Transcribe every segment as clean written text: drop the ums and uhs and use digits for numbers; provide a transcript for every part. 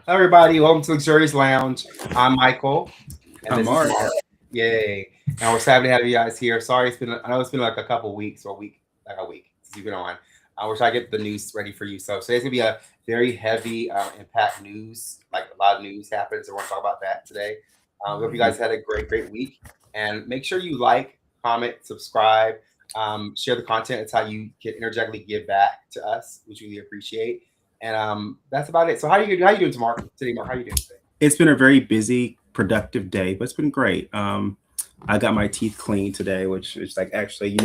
Hello, everybody. Welcome to Luxurious Lounge. I'm Michael, and I'm this is Mark. Mark. Yay! And we're excited to have you guys here. Sorry, I know it's been like a couple weeks or a week, like a week since you've been on. We're trying to get the news ready for you. So today's gonna be a very heavy impact news. Like a lot of news happens, so we're gonna talk about that today. Hope you guys had a great week, and make sure you like, comment, subscribe, share the content. It's how you can energetically give back to us, which we really appreciate. And that's about it. So how you doing tomorrow? Today, Mark, how you doing today? It's been a very busy, productive day, but it's been great. I got my teeth cleaned today, which is like actually,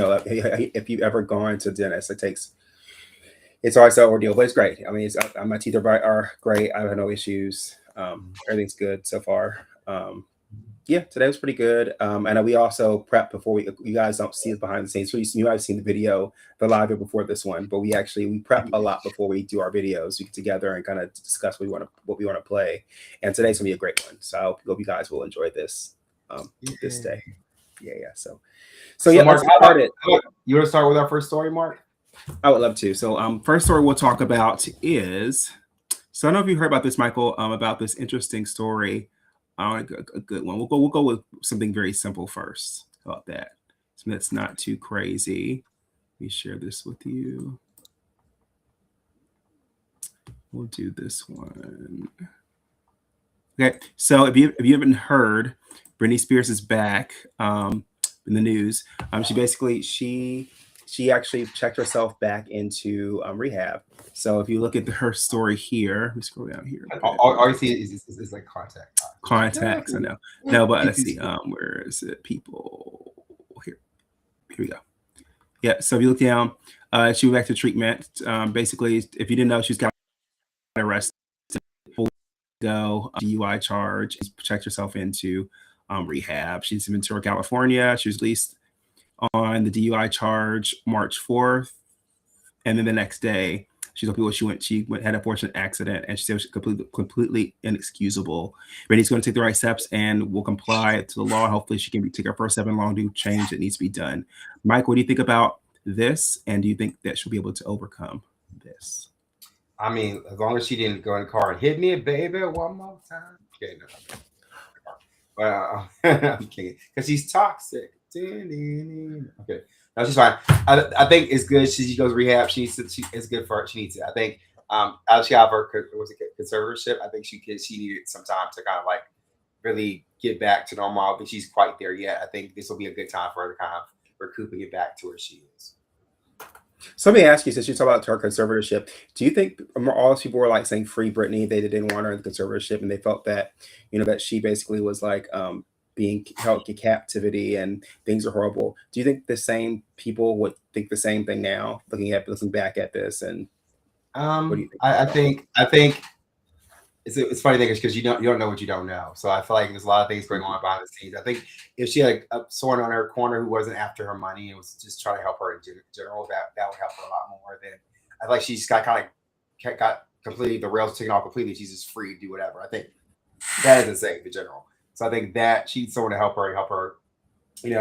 if you've ever gone to dentist, it's always an ordeal, but it's great. I mean, my teeth are great. I have no issues. Everything's good so far. Um, yeah, today was pretty good. And we also prep before you guys don't see it behind the scenes. So you might have seen the video, the live video before this one, but we prep a lot before we do our videos. We get together and kind of discuss what we want to play. And today's gonna be a great one. So I hope you guys will enjoy this Yeah. day. Yeah. So So, yeah, Mark, let's get started. you want to start with our first story, Mark? I would love to. So first story we'll talk about is, so I don't know if you heard about this, Michael, about this interesting story. A good one. We'll go with something very simple first. How about that? Something that's not too crazy. Let me share this with you. We'll do this one. Okay. So if you haven't heard, Britney Spears is back in the news. She actually checked herself back into rehab. So if you look at her story here, let me scroll down here a bit. All you see is like contact. Contacts, I know. No, but let's see. Where is it? People here. Here we go. Yeah. So if you look down, she went back to treatment. Basically, if you didn't know, she's got arrested. Go DUI charge. She's checked herself into rehab. She's in Ventura, California. She was released on the DUI charge March 4th, and then the next day she told people she had a fortunate accident, and she said it was completely inexcusable. Brittany's going to take the right steps and will comply to the law. Hopefully, she can take her first step in long due change that needs to be done. Mike, what do you think about this? And do you think that she'll be able to overcome this? I mean, as long as she didn't go in the car and hit me, baby, one more time. Okay, no. Well, I'm kidding. Because she's toxic. Okay. No, she's fine. I think it's good. She goes rehab. It's good for her. She needs it. I think as she have her conservatorship, I think she needed some time to kind of like really get back to normal. I don't think she's quite there yet. I think this will be a good time for her to kind of recoup and get back to where she is. So let me ask you, since you talk about her conservatorship, do you think all those people were like saying free Britney? They didn't want her in the conservatorship, and they felt that, that she basically was like being held in captivity and things are horrible. Do you think the same people would think the same thing now, looking back at this? And what do you think about I it all? think it's funny thing is because you don't know what you don't know. So I feel like there's a lot of things going on behind the scenes. I think if she had someone on her corner who wasn't after her money and was just trying to help her in general, that would help her a lot more. Than I feel like she's got completely the rails taken off completely. She's just free to do whatever. I think that is insane in general. So I think that she needs someone to help her, and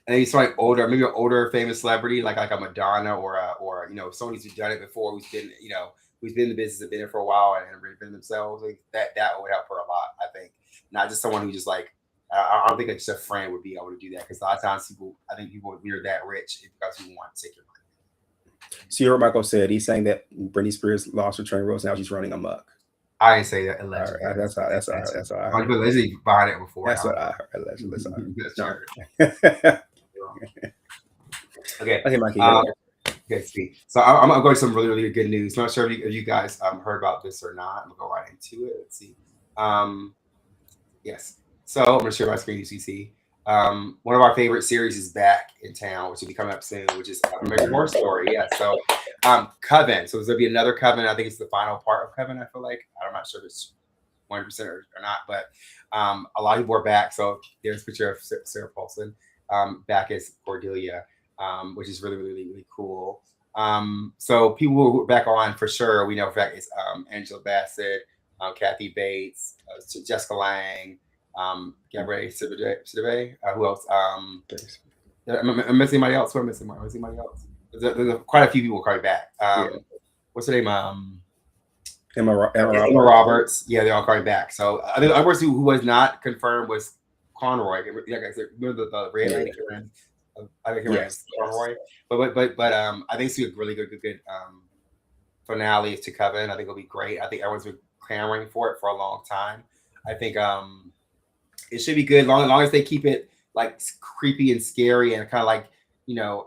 then somebody older, maybe an older famous celebrity like a Madonna or someone who's done it before, who's been in the business and been in it for a while and reinvented themselves. Like that would help her a lot. I think not just someone who just like I don't think just a friend would be able to do that because a lot of times I think people when you're that rich because you want to take your money. So you heard Michael said he's saying that Britney Spears lost her train rules. Now she's running amok. I didn't say that All allegedly. right, that's what I I heard. was allegedly behind it before. That's what I heard. Allegedly, that's what I That's heard. No. okay. Okay, Mikey. Um, okay, sweet. So I'm gonna go to some really good news. Not sure if you guys heard about this or not. I'm gonna go right into it. Let's see. Um, yes. So I'm gonna share my screen as you see. One of our favorite series is back in town, which will be coming up soon, which is American Horror Story. Yeah. So Coven. So there's gonna be another Coven. I think it's the final part of Coven. I feel like I'm not sure if it's 100% or not, but a lot of people are back. So there's a picture of Sarah Paulson back as Cordelia, which is really cool. So people who are back on for sure, we know for fact it's Angela Bassett, Kathy Bates, Jessica Lange, Gabrielle Sidibe. Who else? I'm missing anybody else. Who am I missing? Am I missing anybody else? There's quite a few people coming back. Yeah. What's her name? Emma Roberts. Yeah, they're all coming back. So I think the other person who was not confirmed was Conroy. Like I said, remember the red lady who ran? I think her name is Conroy. But I think it's a really good finale to Coven. I think it'll be great. I think everyone's been clamoring for it for a long time. I think it should be good, long as they keep it like creepy and scary and kind of like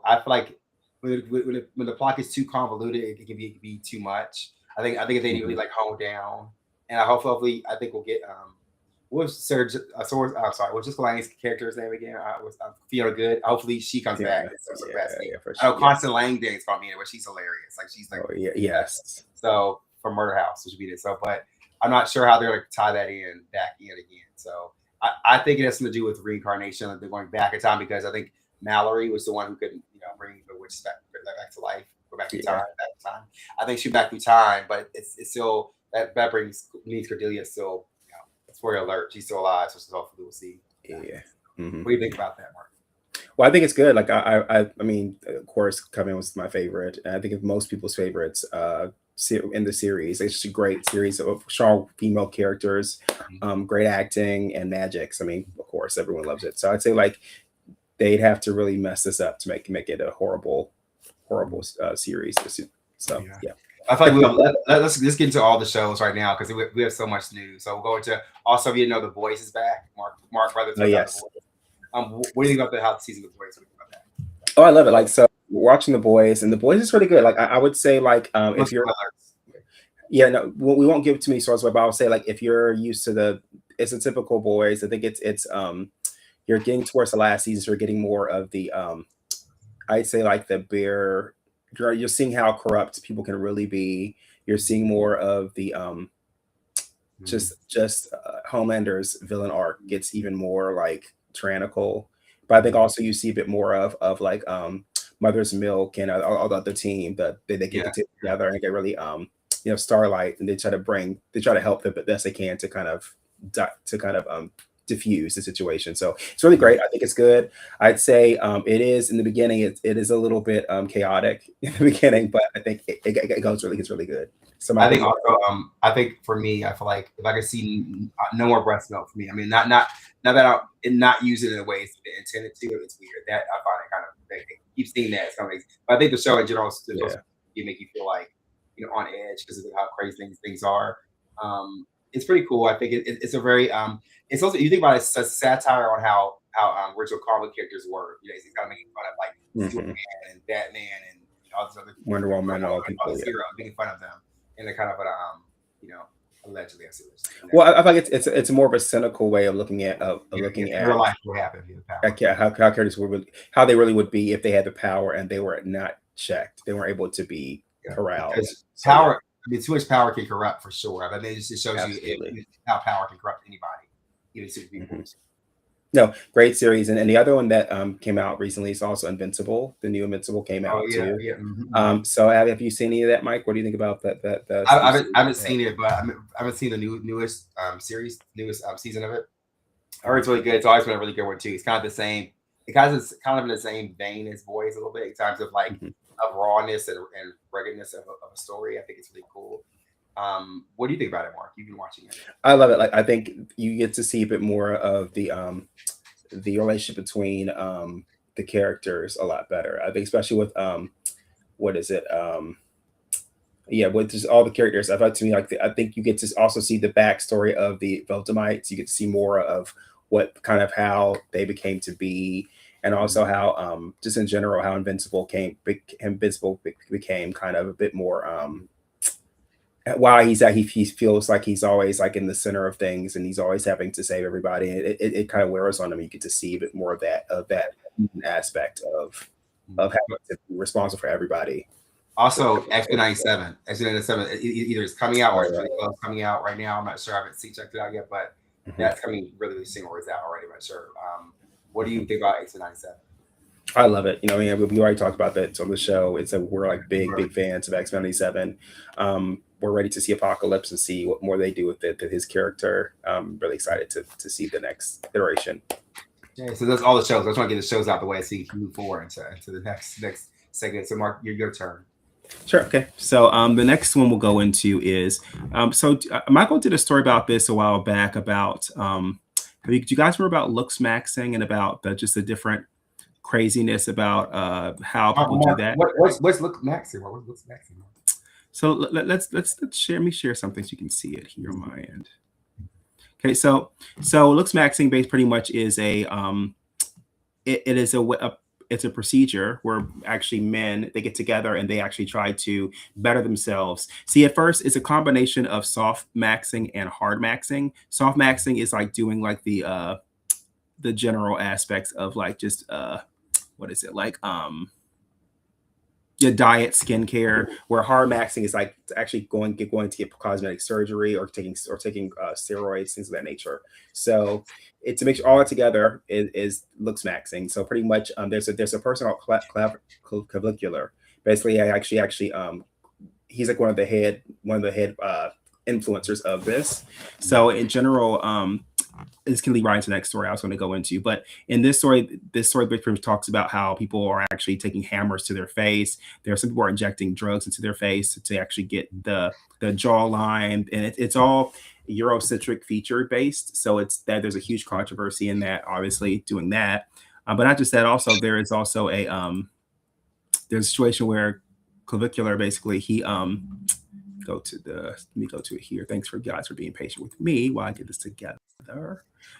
I feel like when the plot gets too convoluted, it can be too much. I think if they really like hone down, and hopefully I think we'll get what was Serge? I'm sorry, what's just Lange's character's name again? I'm feeling good. Hopefully she comes back. I know Constant Lang Day's gonna be in it, but she's hilarious. Like she's like yes. So from Murder House, so should be there. So, but I'm not sure how they're gonna tie that back in again. So I think it has something to do with reincarnation. Like they're going back in time because I think Mallory was the one who couldn't bring the witch back to life, go back through time. I think she's back through time, but it's still that means Cordelia still. Spoiler alert, she's still alive, so hopefully we'll see. Yeah. What do you think about that, Mark? Well, I think it's good. Like I mean, of course, Coven was my favorite, and I think it's most people's favorites in the series. It's just a great series of strong female characters, great acting, and magic. So, I mean, of course, everyone loves it. So I'd say like they'd have to really mess this up to make it a horrible series. So yeah. I feel like let's get into all the shows right now because we have so much news. So we'll go into also if you know The Boys is back. Mark Brothers. Yes. What do you think about how the season of The Boys? What do you think about that? Oh, I love it. Like so, watching The Boys, and The Boys is really good. Like I would say, like if you're, we won't give too many sources, but I'll say like if you're used to it's a typical Boys. I think it's you're getting towards the last season, so you're getting more of the I'd say like the bear. You're seeing how corrupt people can really be. You're seeing more of the just Homelander's villain arc gets even more like tyrannical. But I think also you see a bit more of like Mother's Milk and all the other team that they get together and get really Starlight, and they try to help them the best they can to kind of diffuse the situation. So it's really great. I think it's good. I'd say it is in the beginning. It is a little bit chaotic in the beginning, but I think it gets really good. So I think also I think for me, I feel like if I could see no more breast milk for me. I mean, not that I'm not using it in a way it's intended to. It's weird that I find it kind of they keep seeing that. But I think the show in general make you feel like on edge because of how crazy things are. It's pretty cool. I think it's a very it's also you think about it, it's a satire on how original comic characters were. He's kind of making fun of like Superman and Batman and all these other Wonder Woman and all people, heroes, making fun of them, and they're kind of allegedly. Well, I think it's more of a cynical way of looking at real life what happened if you had the power. How characters how they really would be if they had the power and they were not checked. They weren't able to be corralled. Power. I mean, too much power can corrupt for sure. I mean, it just shows you how power can corrupt anybody, even super people. No, great series, and the other one that came out recently is also Invincible. The new Invincible came out too. Yeah. So have you seen any of that, Mike? What do you think about that? I haven't seen it, but I haven't seen the newest season of it. I heard it's really good. It's always been a really good one too. It's kind of the same. It's kind of in the same vein as Boys a little bit in terms of like. Of rawness and ruggedness of a story. I think it's really cool. What do you think about it, Mark? You've been watching it. I love it. Like I think you get to see a bit more of the relationship between the characters a lot better. I think especially with what is it? With just all the characters. I thought to me like I think you get to also see the backstory of the Veltamites. You get to see more of what kind of how they became to be. And also how, just in general, how Invincible became kind of a bit more. While he feels like he's always like in the center of things, and he's always having to save everybody. It kind of wears on him. You get to see a bit more of that aspect of having to be responsible for everybody. Also, X97, either is coming out or it's really close coming out right now. I'm not sure. I haven't checked it out yet, but that's coming really soon, or is out already? I'm not sure. What do you think about X97? I love it. We already talked about that on the show. We're like big fans of X97. We're ready to see Apocalypse and see what more they do with his character. I'm really excited to see the next iteration. Yeah, so that's all the shows. I just want to get the shows out the way so you can move forward into the next segment. So Mark, your turn. Sure. Okay. So the next one we'll go into is Michael did a story about this a while back about do you guys remember about looks maxing and about just the different craziness about how people do Mark, that? what's look maximum? What looks maximum? So let's share me share something so you can see it here on my end. Okay. So looks maxing base pretty much is it is it's a procedure where actually men they get together and they actually try to better themselves. See, at first it's a combination of soft maxing and hard maxing. Soft maxing is like doing like the general aspects of like just what is it like your diet, skincare, where hard maxing is like actually going to get cosmetic surgery or taking steroids, things of that nature. So it to make sure all it together is looks maxing. So pretty much there's a person called clavicular. Basically, I actually he's like one of the head influencers of this. So in general, this can lead right into the next story I was going to go into. But in this story Big Prince talks about how people are actually taking hammers to their face. There are some people are injecting drugs into their face to actually get the jawline, and it's all Eurocentric feature based. So it's that there's a huge controversy in that, obviously, doing that. But not just that, also there is also there's a situation where clavicular basically he let me go to it here. Thanks for guys for being patient with me while I get this together.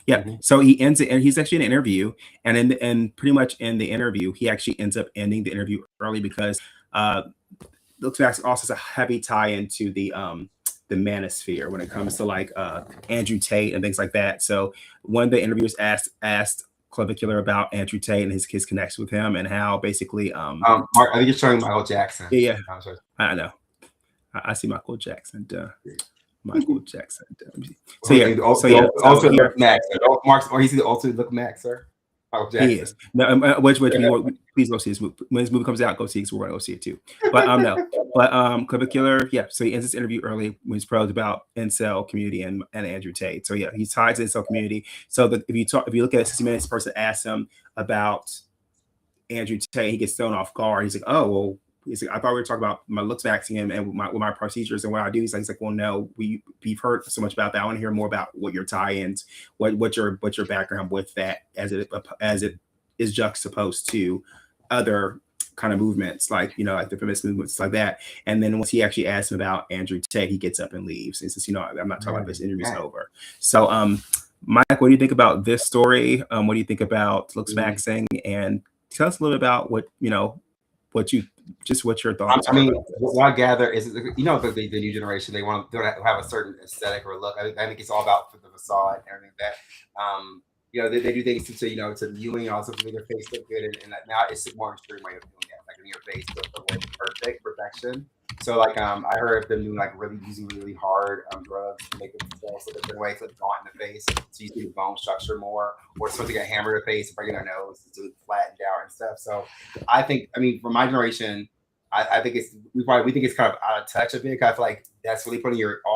Yeah. So he ends it, and he's actually in an interview, and pretty much in the interview, he actually ends up ending the interview early because looks back also has a heavy tie into the manosphere when it comes to like Andrew Tate and things like that. So one of the interviewers asked Clavicular about Andrew Tate and his connection with him and how basically Mark, I think you're showing Michael Jackson. Yeah. I know. I see Michael Jackson. Michael Jackson. So yeah. Also look Max. Mark, or he's the ultimate look Max, sir. Michael Jackson. He is. No, which please go see this movie. When this movie comes out, go see it. We're gonna go see it too. But no. But Clavicular, yeah. So he ends this interview early when he's probed about incel community and Andrew Tate. So yeah, he's tied to the incel community. So that if you look at 60 Minutes, person asks him about Andrew Tate, he gets thrown off guard. He's like, oh well. He's like, I thought we were talking about my looks maxing and with my procedures and what I do. He's like, well, no, we've heard so much about that. I want to hear more about what your tie-ins, what your background with that as it is juxtaposed to other kind of movements, like like the feminist movements like that. And then once he actually asks him about Andrew Tate, he gets up and leaves. And says, I'm not talking about this. Interview's over. So, Mike, what do you think about this story? What do you think about looks maxing? And tell us a little bit about what what's your thoughts? I mean, what I gather is, the new generation, they want to have a certain aesthetic or look. I think it's all about the facade and everything like that. They do things to viewing and also make their face look good, and now it's a more extreme way of doing that, like in your face look perfection. So like I heard them doing like using really hard drugs to make themselves look a different way, so it's gaunt in the face, so you see the bone structure more, or something like a hammer to the face, breaking their nose to flattened out and stuff. So I mean, for my generation, I think we think it's kind of out of touch a bit. I feel like that's really putting everything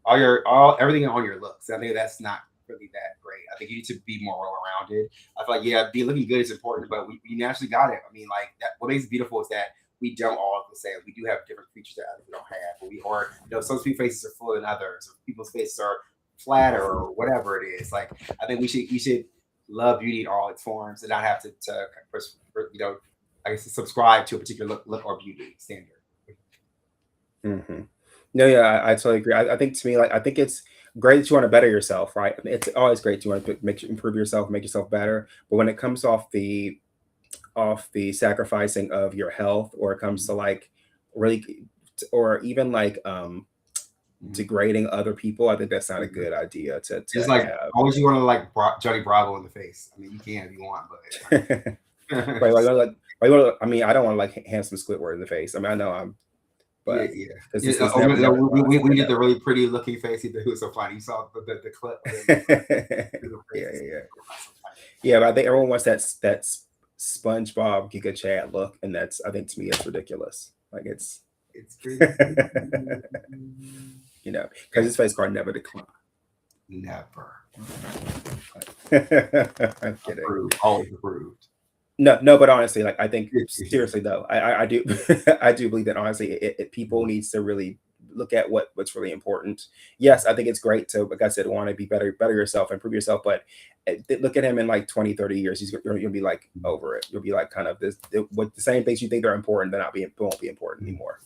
on your looks. I think that's not really that great. I think you need to be more well-rounded. I feel like be looking good is important, but we naturally got it. I mean, like that. What makes it beautiful is that we don't all look the same. We do have different features that others don't have. Some people's faces are fuller than others, or people's faces are flatter, or whatever it is. Like I think we should love beauty in all its forms and not have to I guess subscribe to a particular look or beauty standard. Mm-hmm. No, yeah, I totally agree. I think to me, like I think it's great that you want to better yourself, right? I mean, it's always great to want to improve yourself, make yourself better. But when it comes off the sacrificing of your health, or it comes to like really, or even like degrading other people, I think that's not a good idea to it's like always you want to like Johnny Bravo in the face. I mean, you can if you want, but I mean, I don't want to like handsome Squidward in the face. I mean, I know I'm. But we did the really pretty looking face. He was so funny. You saw the clip. Yeah. But I think everyone wants that SpongeBob Giga Chad look, and I think to me it's ridiculous. Like it's because his face card never declined. Never. I'm kidding. Always approved. No, but honestly, like I think seriously though, I do I do believe that honestly, people needs to really look at what's really important. Yes, I think it's great to, like I said, want to be better yourself, improve yourself, but look at him in like 20, 30 years, you'll be like over it. You'll be like kind of what the same things you think are important, they're not being won't be important anymore.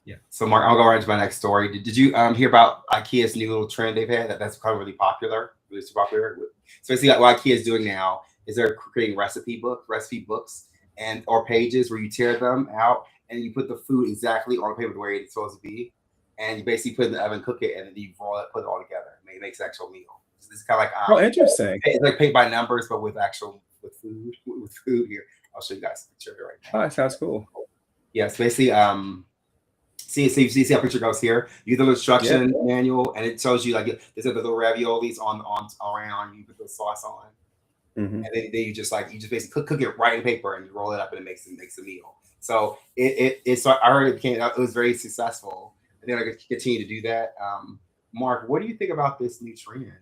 Yeah. So Mark, I'll go right into my next story. Did you hear about IKEA's new little trend they've had that's kind of really popular, really super popular? So basically, what IKEA is doing now is they're creating recipe books, and or pages where you tear them out and you put the food exactly on the paper the way it's supposed to be, and you basically put it in the oven, cook it, and then you roll it, put it all together. It makes an actual meal. This is kind of like Oh, interesting. it's like paint by numbers, but with actual with food here. I'll show you guys a picture of it right Oh, now. that sounds cool. Yes, basically, see how picture goes here. You do the instruction manual, and it tells you like there's the little raviolis on around. You put the sauce on, Hmm. and then you just basically cook it right in paper, and you roll it up, and it makes a meal. So it's I heard it was very successful, and then I could continue to do that. Mark, what do you think about this new trend?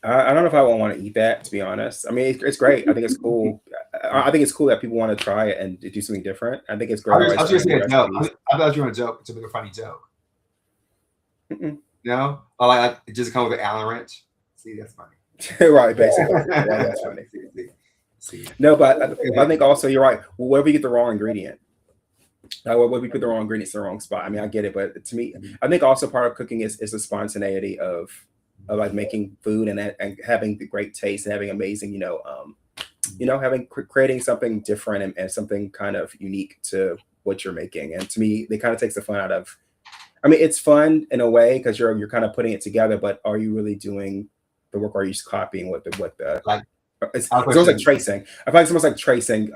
I don't know if I would want to eat that, to be honest. I mean, it's great. I think it's cool. I think it's cool that people want to try it and do something different. I think it's great. I was Always just trying saying new a joke. recipes. I thought you were a joke to make a funny joke. Mm-mm. No, oh, like it just comes with an Allen wrench. See, that's funny. Right, basically. Yeah, that's funny. See. No, but I think also you're right. What if we get the wrong ingredient? What if we put the wrong ingredients in the wrong spot? I mean, I get it, but to me, I think also part of cooking is the spontaneity of like making food and having the great taste and having amazing, having creating something different and something kind of unique to what you're making. And to me, it kind of takes the fun out of. I mean, it's fun in a way because you're kind of putting it together, but are you really doing the work? Or are you just copying what the Like, it's I'll almost like question. tracing. I feel like it's almost like tracing,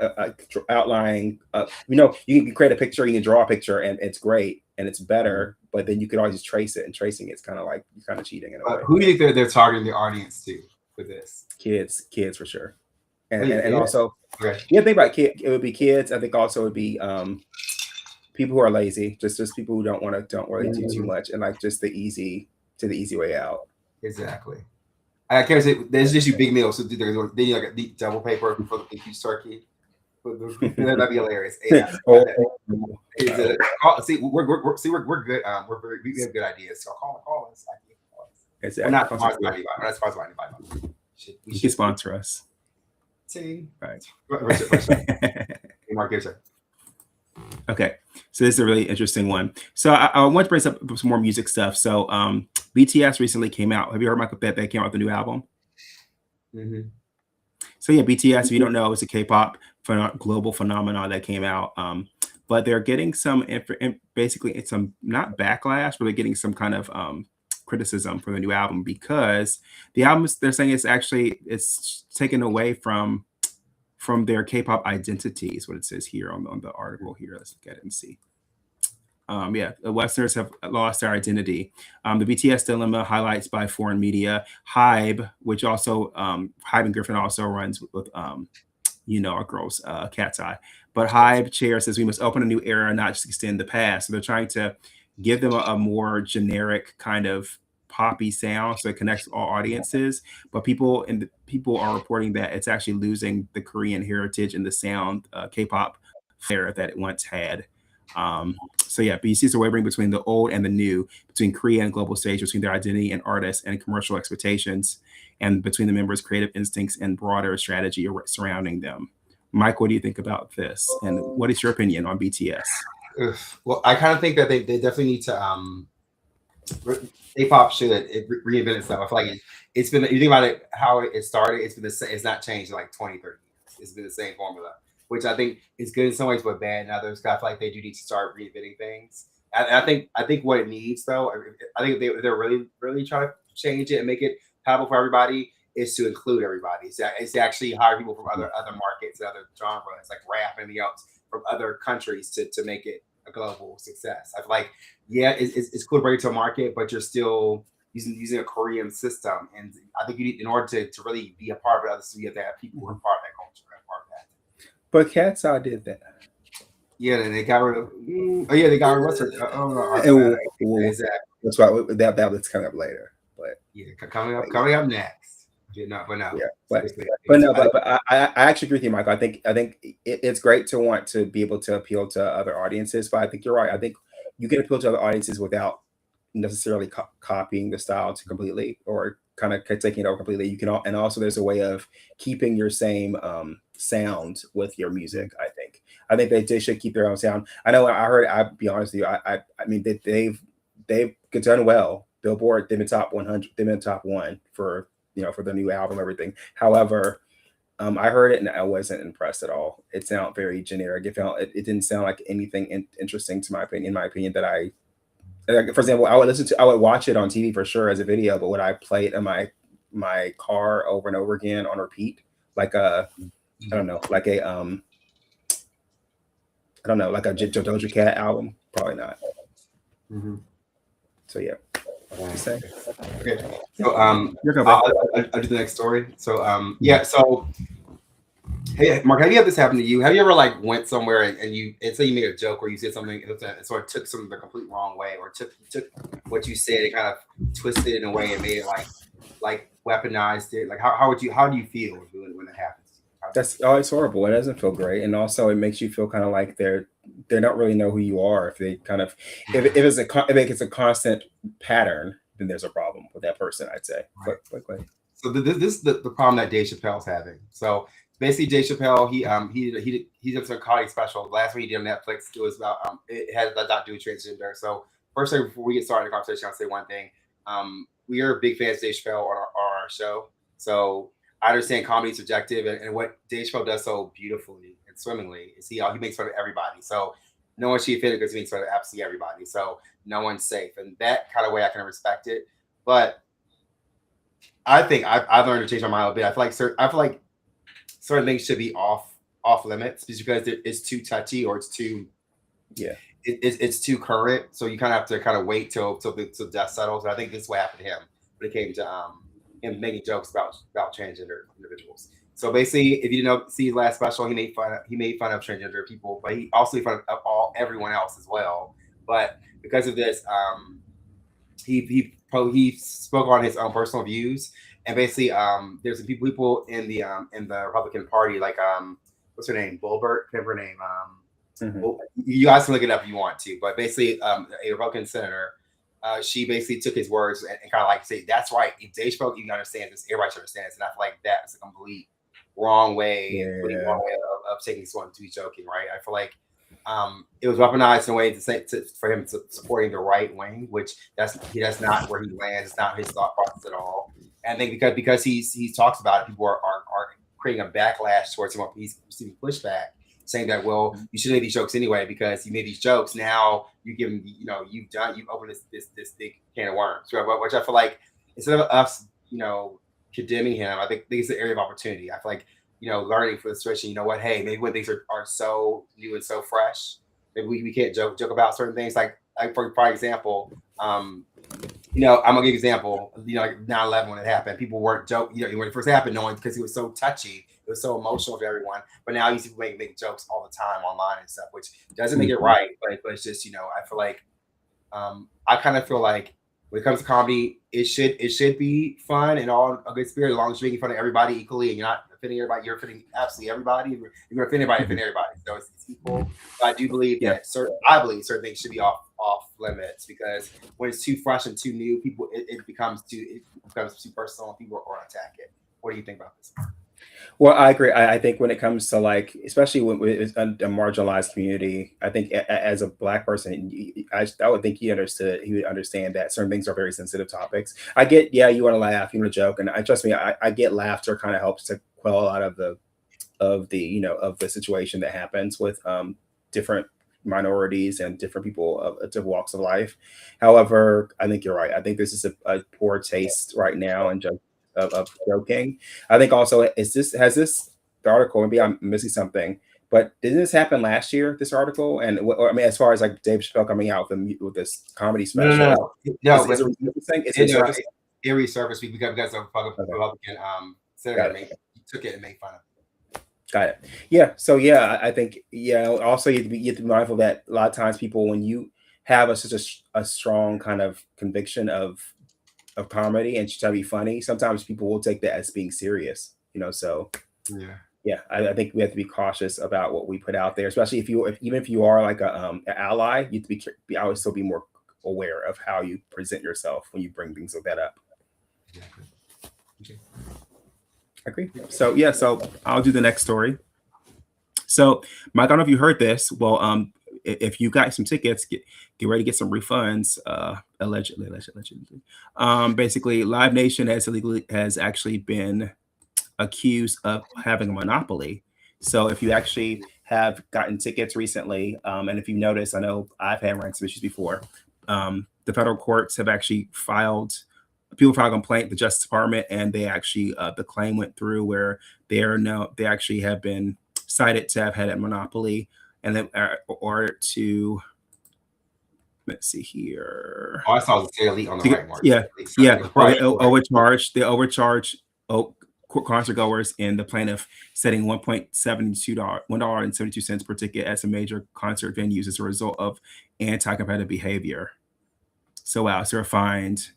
outlining. You can create a picture, you can draw a picture, and it's great and it's better. But then you could always just trace it, and tracing it's kind of like you're kind of cheating in a way. Who do you think they're targeting the audience to for this? Kids for sure, and Wait, and yeah. also Okay. think about kid. It would be kids. I think also it would be people who are lazy, just people who don't really do too much, and like just the easy way out. Exactly. I can't say there's just you big meals. So they do like a deep double paper for the big huge turkey. That'd be hilarious. Yeah. Oh, We're good. We have good ideas. So call us. We're exactly. not sponsored by anybody. We're not sponsored by anybody. We You can should sponsor us, see. right? Mark, sir. Okay, so this is a really interesting one. So I want to bring up some more music stuff. So BTS recently came out. Have you heard Michael that they came out with a new album? Mm-hmm. So yeah, BTS, if you don't know, it's a K-pop global phenomenon that came out. But they're getting some basically it's some not backlash, but they're getting some kind of criticism for the new album because the album they're saying it's taken away from their K-pop identity is what it says here on the article here. Let's look at it and see. The Westerners have lost their identity. The BTS dilemma highlights by foreign media. Hybe, which also Hybe and Griffin also runs with our girls, Cat's Eye. But Hybe chair says we must open a new era, not just extend the past. So they're trying to give them a more generic kind of poppy sound so it connects all audiences. But people are reporting that it's actually losing the Korean heritage and the sound K-pop flair that it once had. BTS are wavering between the old and the new, between Korea and global stage, between their identity and artists and commercial expectations, and between the members' creative instincts and broader strategy surrounding them. Mike, what do you think about this? And what is your opinion on BTS? Well, I kind of think that they definitely need to K-pop should reinvent itself. I feel like it's been, you think about it, how it started, it's not changed in like 20, 30 years. It's been the same formula, which I think is good in some ways, but bad in others. I feel like they do need to start reinventing things. I think what it needs though, I think they're really, really trying to change it and make it palatable for everybody is to include everybody. It's to actually hire people from other markets, other genres like rap and the else from other countries to make it a global success. I feel like, yeah, it's cool to bring it to a market, but you're still using a Korean system. And I think you need, in order to really be a part of it, you have to have people who are part of that culture and part of that. But Cat's Eye did that. Yeah, and they got rid of. They got rid of. Exactly. That's why that's coming up later. But yeah, coming up next. Yeah, no, but no. Yeah, Seriously. I actually agree with you, Michael. I think it's great to want to be able to appeal to other audiences, but I think you're right. I think you can appeal to other audiences without necessarily copying the style to completely or kind of taking it over completely. You can and also there's a way of keeping your same sound with your music. I think they should keep their own sound. I know I heard. I'll be honest with you. I mean they've done well. Billboard, they've been top 100. They've been top one for for the new album, everything. However, I heard it and I wasn't impressed at all. It sounded very generic. It didn't sound like anything interesting to my opinion. In my opinion, that for example, I would watch it on TV for sure as a video, but would I play it in my car over and over again on repeat, like I don't know, like I don't know, like a Doja Cat album? Probably not. Mm-hmm. So yeah. Say. Okay. So I'll do the next story. So yeah. So hey, Mark, have you had this happen to you? Have you ever like went somewhere and say you made a joke or you said something and sort of took something the complete wrong way, or took what you said and kind of twisted it in a way and made it like weaponized it? Like how do you feel when it happens? It's horrible. It doesn't feel great, and also it makes you feel kind of like they don't really know who you are. If they kind of if it's a constant pattern, then there's a problem with that person, I'd say. Right. But so this is the problem that Dave Chappelle's having. So basically, Dave Chappelle he did some comedy special. The last one he did on Netflix, it was about it had not to do with transgender. So first thing before we get started in the conversation, I'll say one thing. We are big fans of Dave Chappelle on our show. So I understand comedy is subjective, and what Dave Chappelle does so beautifully and swimmingly is he makes fun of everybody. So no one should be offended because he makes fun of absolutely everybody. So no one's safe, and that kind of way I can respect it. But I think I've learned to change my mind a bit. I feel like certain things should be off limits just because it's too touchy or it's too it's too current. So you kind of have to kind of wait till death settles. And I think this is what happened to him when it came to him making jokes about transgender individuals. So basically, if you didn't see his last special, he made fun of transgender people, but he also made fun of everyone else as well. But because of this, he spoke on his own personal views, and basically, there's some people in the Republican Party, like what's her name, Bulbert, her name. Well, you guys can look it up if you want to, but basically, a Republican senator. She basically took his words and kind of like say, that's right. If Dave Chappelle even understands this, everybody should understand this. And I feel like that's a complete wrong way, of taking someone to be joking, right? I feel like it was weaponized in a way for him to supporting the right wing, which that's not where he lands. It's not his thought process at all. And I think because he talks about it, people are creating a backlash towards him. He's receiving pushback, saying that, well, you shouldn't make these jokes anyway because you made these jokes. Now you give him, you've opened this big can of worms, which I feel like instead of us, condemning him, I think it's an area of opportunity. I feel like, learning from the situation, you know what, hey, maybe when things are so new and so fresh, maybe we can't joke about certain things. Like for example, I'm gonna give you an example, like 9/11 when it happened, people weren't joking, when it first happened, no one, because it was so touchy. It was so emotional to everyone, but now you see people make jokes all the time online and stuff, which doesn't make it right. But it's just, I feel like, I kind of feel like when it comes to comedy, it should be fun and all a good spirit, as long as you're making fun of everybody equally and you're not offending everybody. You're offending absolutely everybody. If you're gonna offend anybody, offend everybody. So it's equal. But I do believe that I believe certain things should be off limits, because when it's too fresh and too new, people it becomes too personal and people are attack it. What do you think about this? Well, I agree. I think when it comes to like, especially when it's a marginalized community, I think as a Black person, I would think he would understand that certain things are very sensitive topics. I get, you want to laugh, you want to joke, and trust me, I get laughter kind of helps to quell a lot of the situation that happens with different minorities and different people of different walks of life. However, I think you're right. I think this is a poor taste right now and of joking. I think also the article, maybe I'm missing something, but didn't this happen last year, this article? And I mean, as far as like Dave Chappelle coming out with this comedy special, it resurfaced because of Republican senator took it and made fun of it. Got it. Yeah. So I think also you have to be mindful that a lot of times people, when you have such a strong kind of conviction of of comedy and try to be funny, sometimes people will take that as being serious, so yeah. I think we have to be cautious about what we put out there, especially even if you are like an ally, you have to I would still be more aware of how you present yourself when you bring things like that up. Exactly. Okay. I agree. So yeah, so I'll do the next story. So Mike, I don't know if you heard this. Well, if you got some tickets, get ready to get some refunds. Allegedly. Basically, Live Nation has actually been accused of having a monopoly. So if you actually have gotten tickets recently, and if you notice, I know I've had ransom issues before. The federal courts have actually people filed a complaint, the Justice Department, and they actually the claim went through where they actually have been cited to have had a monopoly, and then or to let's see here. Oh, I saw the elite on the right, Mark. Yeah. Right. They overcharge concert goers, and the plaintiff setting $1.72 per ticket as a major concert venues as a result of anti-competitive behavior. So wow, so they're fined,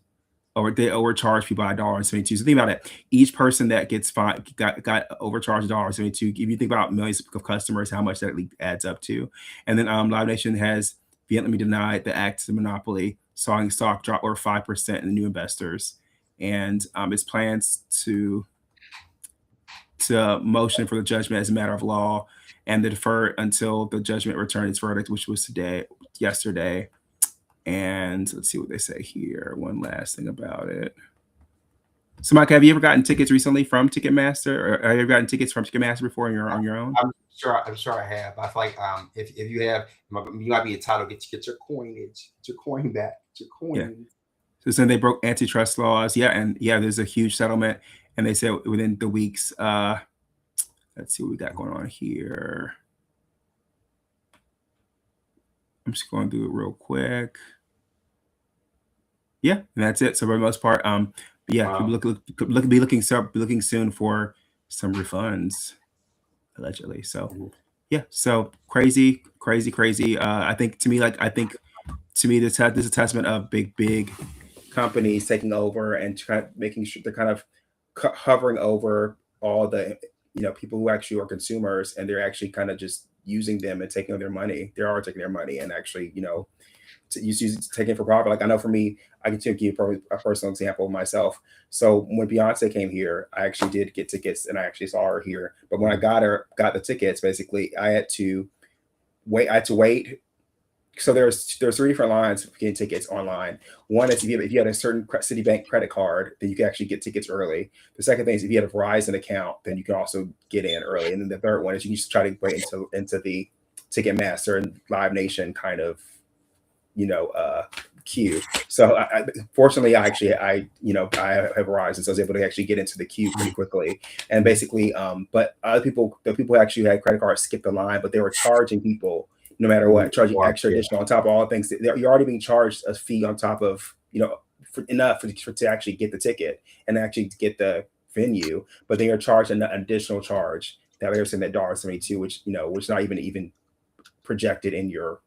or they overcharge people by $1.72. So think about it. Each person that gets fined got overcharged $1.72. If you think about millions of customers, how much that adds up to. And then Live Nation has vehemently denied the act of monopoly, saw stock drop over 5% in the new investors, and its plans to motion for the judgment as a matter of law, and to defer until the judgment returned its verdict, which was yesterday. And let's see what they say here. One last thing about it. So, Mike, have you ever gotten tickets recently from Ticketmaster, or have you ever gotten tickets from Ticketmaster before on your own? I'm sure I have. I feel like if you have, you might be entitled to get your coinage, get your coin back, get your coin. Yeah. So then they broke antitrust laws. Yeah, and there's a huge settlement, and they said within the weeks. Let's see what we got going on here. I'm just going to do it real quick. Yeah, and that's it. So for the most part, people be looking soon for some refunds, allegedly. So yeah, so crazy. I think to me, this is a testament of big companies taking over and making sure they're kind of hovering over all the people who actually are consumers, and they're actually kind of just using them and taking their money. They are taking their money and actually taking it for profit. Like I know for me, I can give you a personal example of myself. So when Beyonce came here, I actually did get tickets, and I actually saw her here. But when I got the tickets, basically I had to wait. So there's 3 different lines for getting tickets online. One is if you had a certain Citibank credit card, then you can actually get tickets early. The second thing is if you had a Verizon account, then you can also get in early. And then the third one is you can just try to wait into the Ticketmaster and Live Nation kind of queue. So fortunately, I have Verizon, so I was able to actually get into the queue pretty quickly. And basically, but other people, the people who actually had credit cards, skipped the line, but they were charging people no matter what, charging extra additional on top of all things. You're already being charged a fee on top of enough to actually get the ticket and actually get the venue, but they are charged an additional charge that they're saying that $1.72, which not even projected in your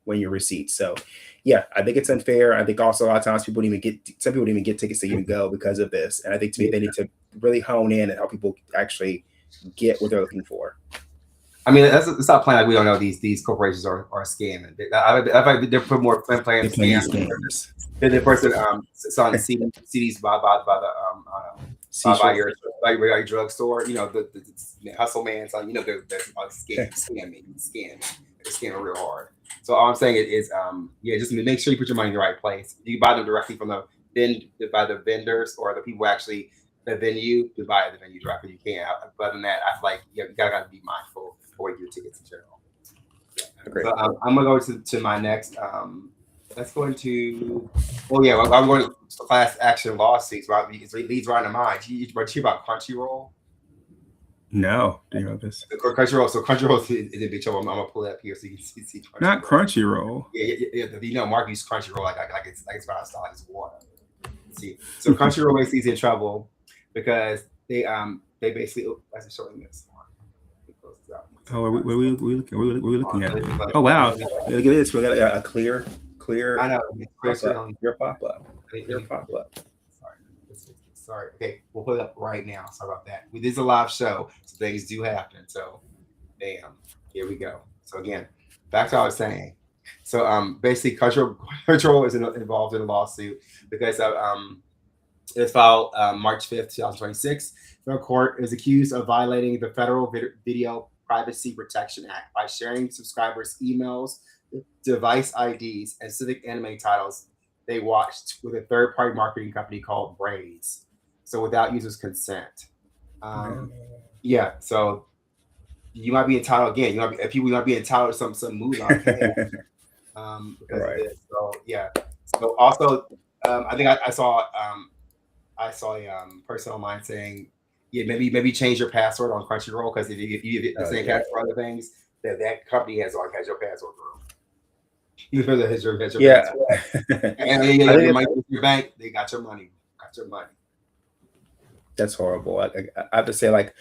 receipt. So yeah, I think it's unfair. I think also a lot of times some people don't even get tickets to even go because of this. And I think to me, they need to really hone in and help people actually get what they're looking for. I mean, it's not playing like we don't know these corporations are scamming. They're put more playing scams than the person selling CDs by your drugstore. The hustle man selling. They're scamming real hard. So all I'm saying is just make sure you put your money in the right place. You buy them directly from the vendors or the people actually the venue to buy the venue directly. You can't. But other than that, I feel like you gotta be mindful for your tickets in general. Great. So I'm gonna go to my next. Let's go into. I'm going to class action lawsuits. Right, it leads right into mine. You hear about Crunchyroll? No, do you know this? Crunchyroll. So Crunchyroll is in big trouble. I'm gonna pull it up here so you can see Crunchyroll. Not Crunchyroll. Yeah. Mark used Crunchyroll like it's about to style like it's water. Let's see. So Crunchyroll basically is in trouble because they basically. That's showing this. Oh, are we looking at? Oh wow! Look at this. We got a clear. I know. Your pop up. Sorry. Okay, we'll put it up right now. Sorry about that. This is a live show, so things do happen. So, bam, here we go. So again, back to what I was saying. So basically, cultural control is involved in a lawsuit because it was filed March 5th, 2026. The court is accused of violating the Federal Video Privacy Protection Act by sharing subscribers' emails, device IDs, and specific anime titles they watched with a third-party marketing company called Braids. So without users' consent. Yeah. So you might be entitled again. You might be, people might be entitled to some moolah because of this. So yeah. So also, I think I saw a person on mine saying, yeah, maybe change your password on Crunchyroll because if you get the same password for other things, that company has your password for. Has your password. And your money with your bank, they got your money. Got your money. That's horrible. I have to say, like,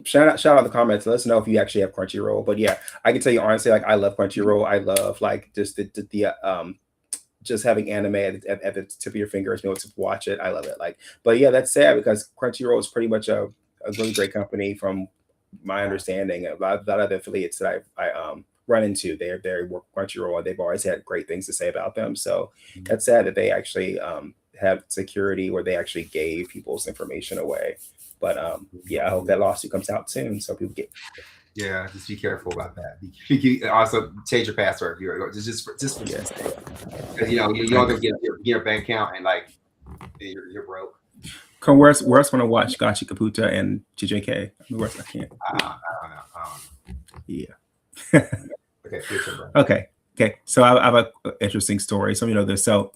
shout out in the comments. Let us know if you actually have Crunchyroll. But yeah, I can tell you honestly, like, I love Crunchyroll. I love like just the just having anime at the tip of your fingers, being able to watch it. I love it. Like, but yeah, that's sad because Crunchyroll is pretty much a really great company from my understanding. A lot of the affiliates that I run into, they work Crunchyroll, and they've always had great things to say about them. So that's sad that they actually have security where they actually gave people's information away. But yeah, I hope that lawsuit comes out soon so people get. Yeah, just be careful about that. Also, change your password. Just for because you don't have to get your bank account and like you're broke. Where's want to watch Gachi Kaputa and JJK? Where's I can't. I don't know. Yeah. Okay. Okay. So I have an interesting story. So you know this. So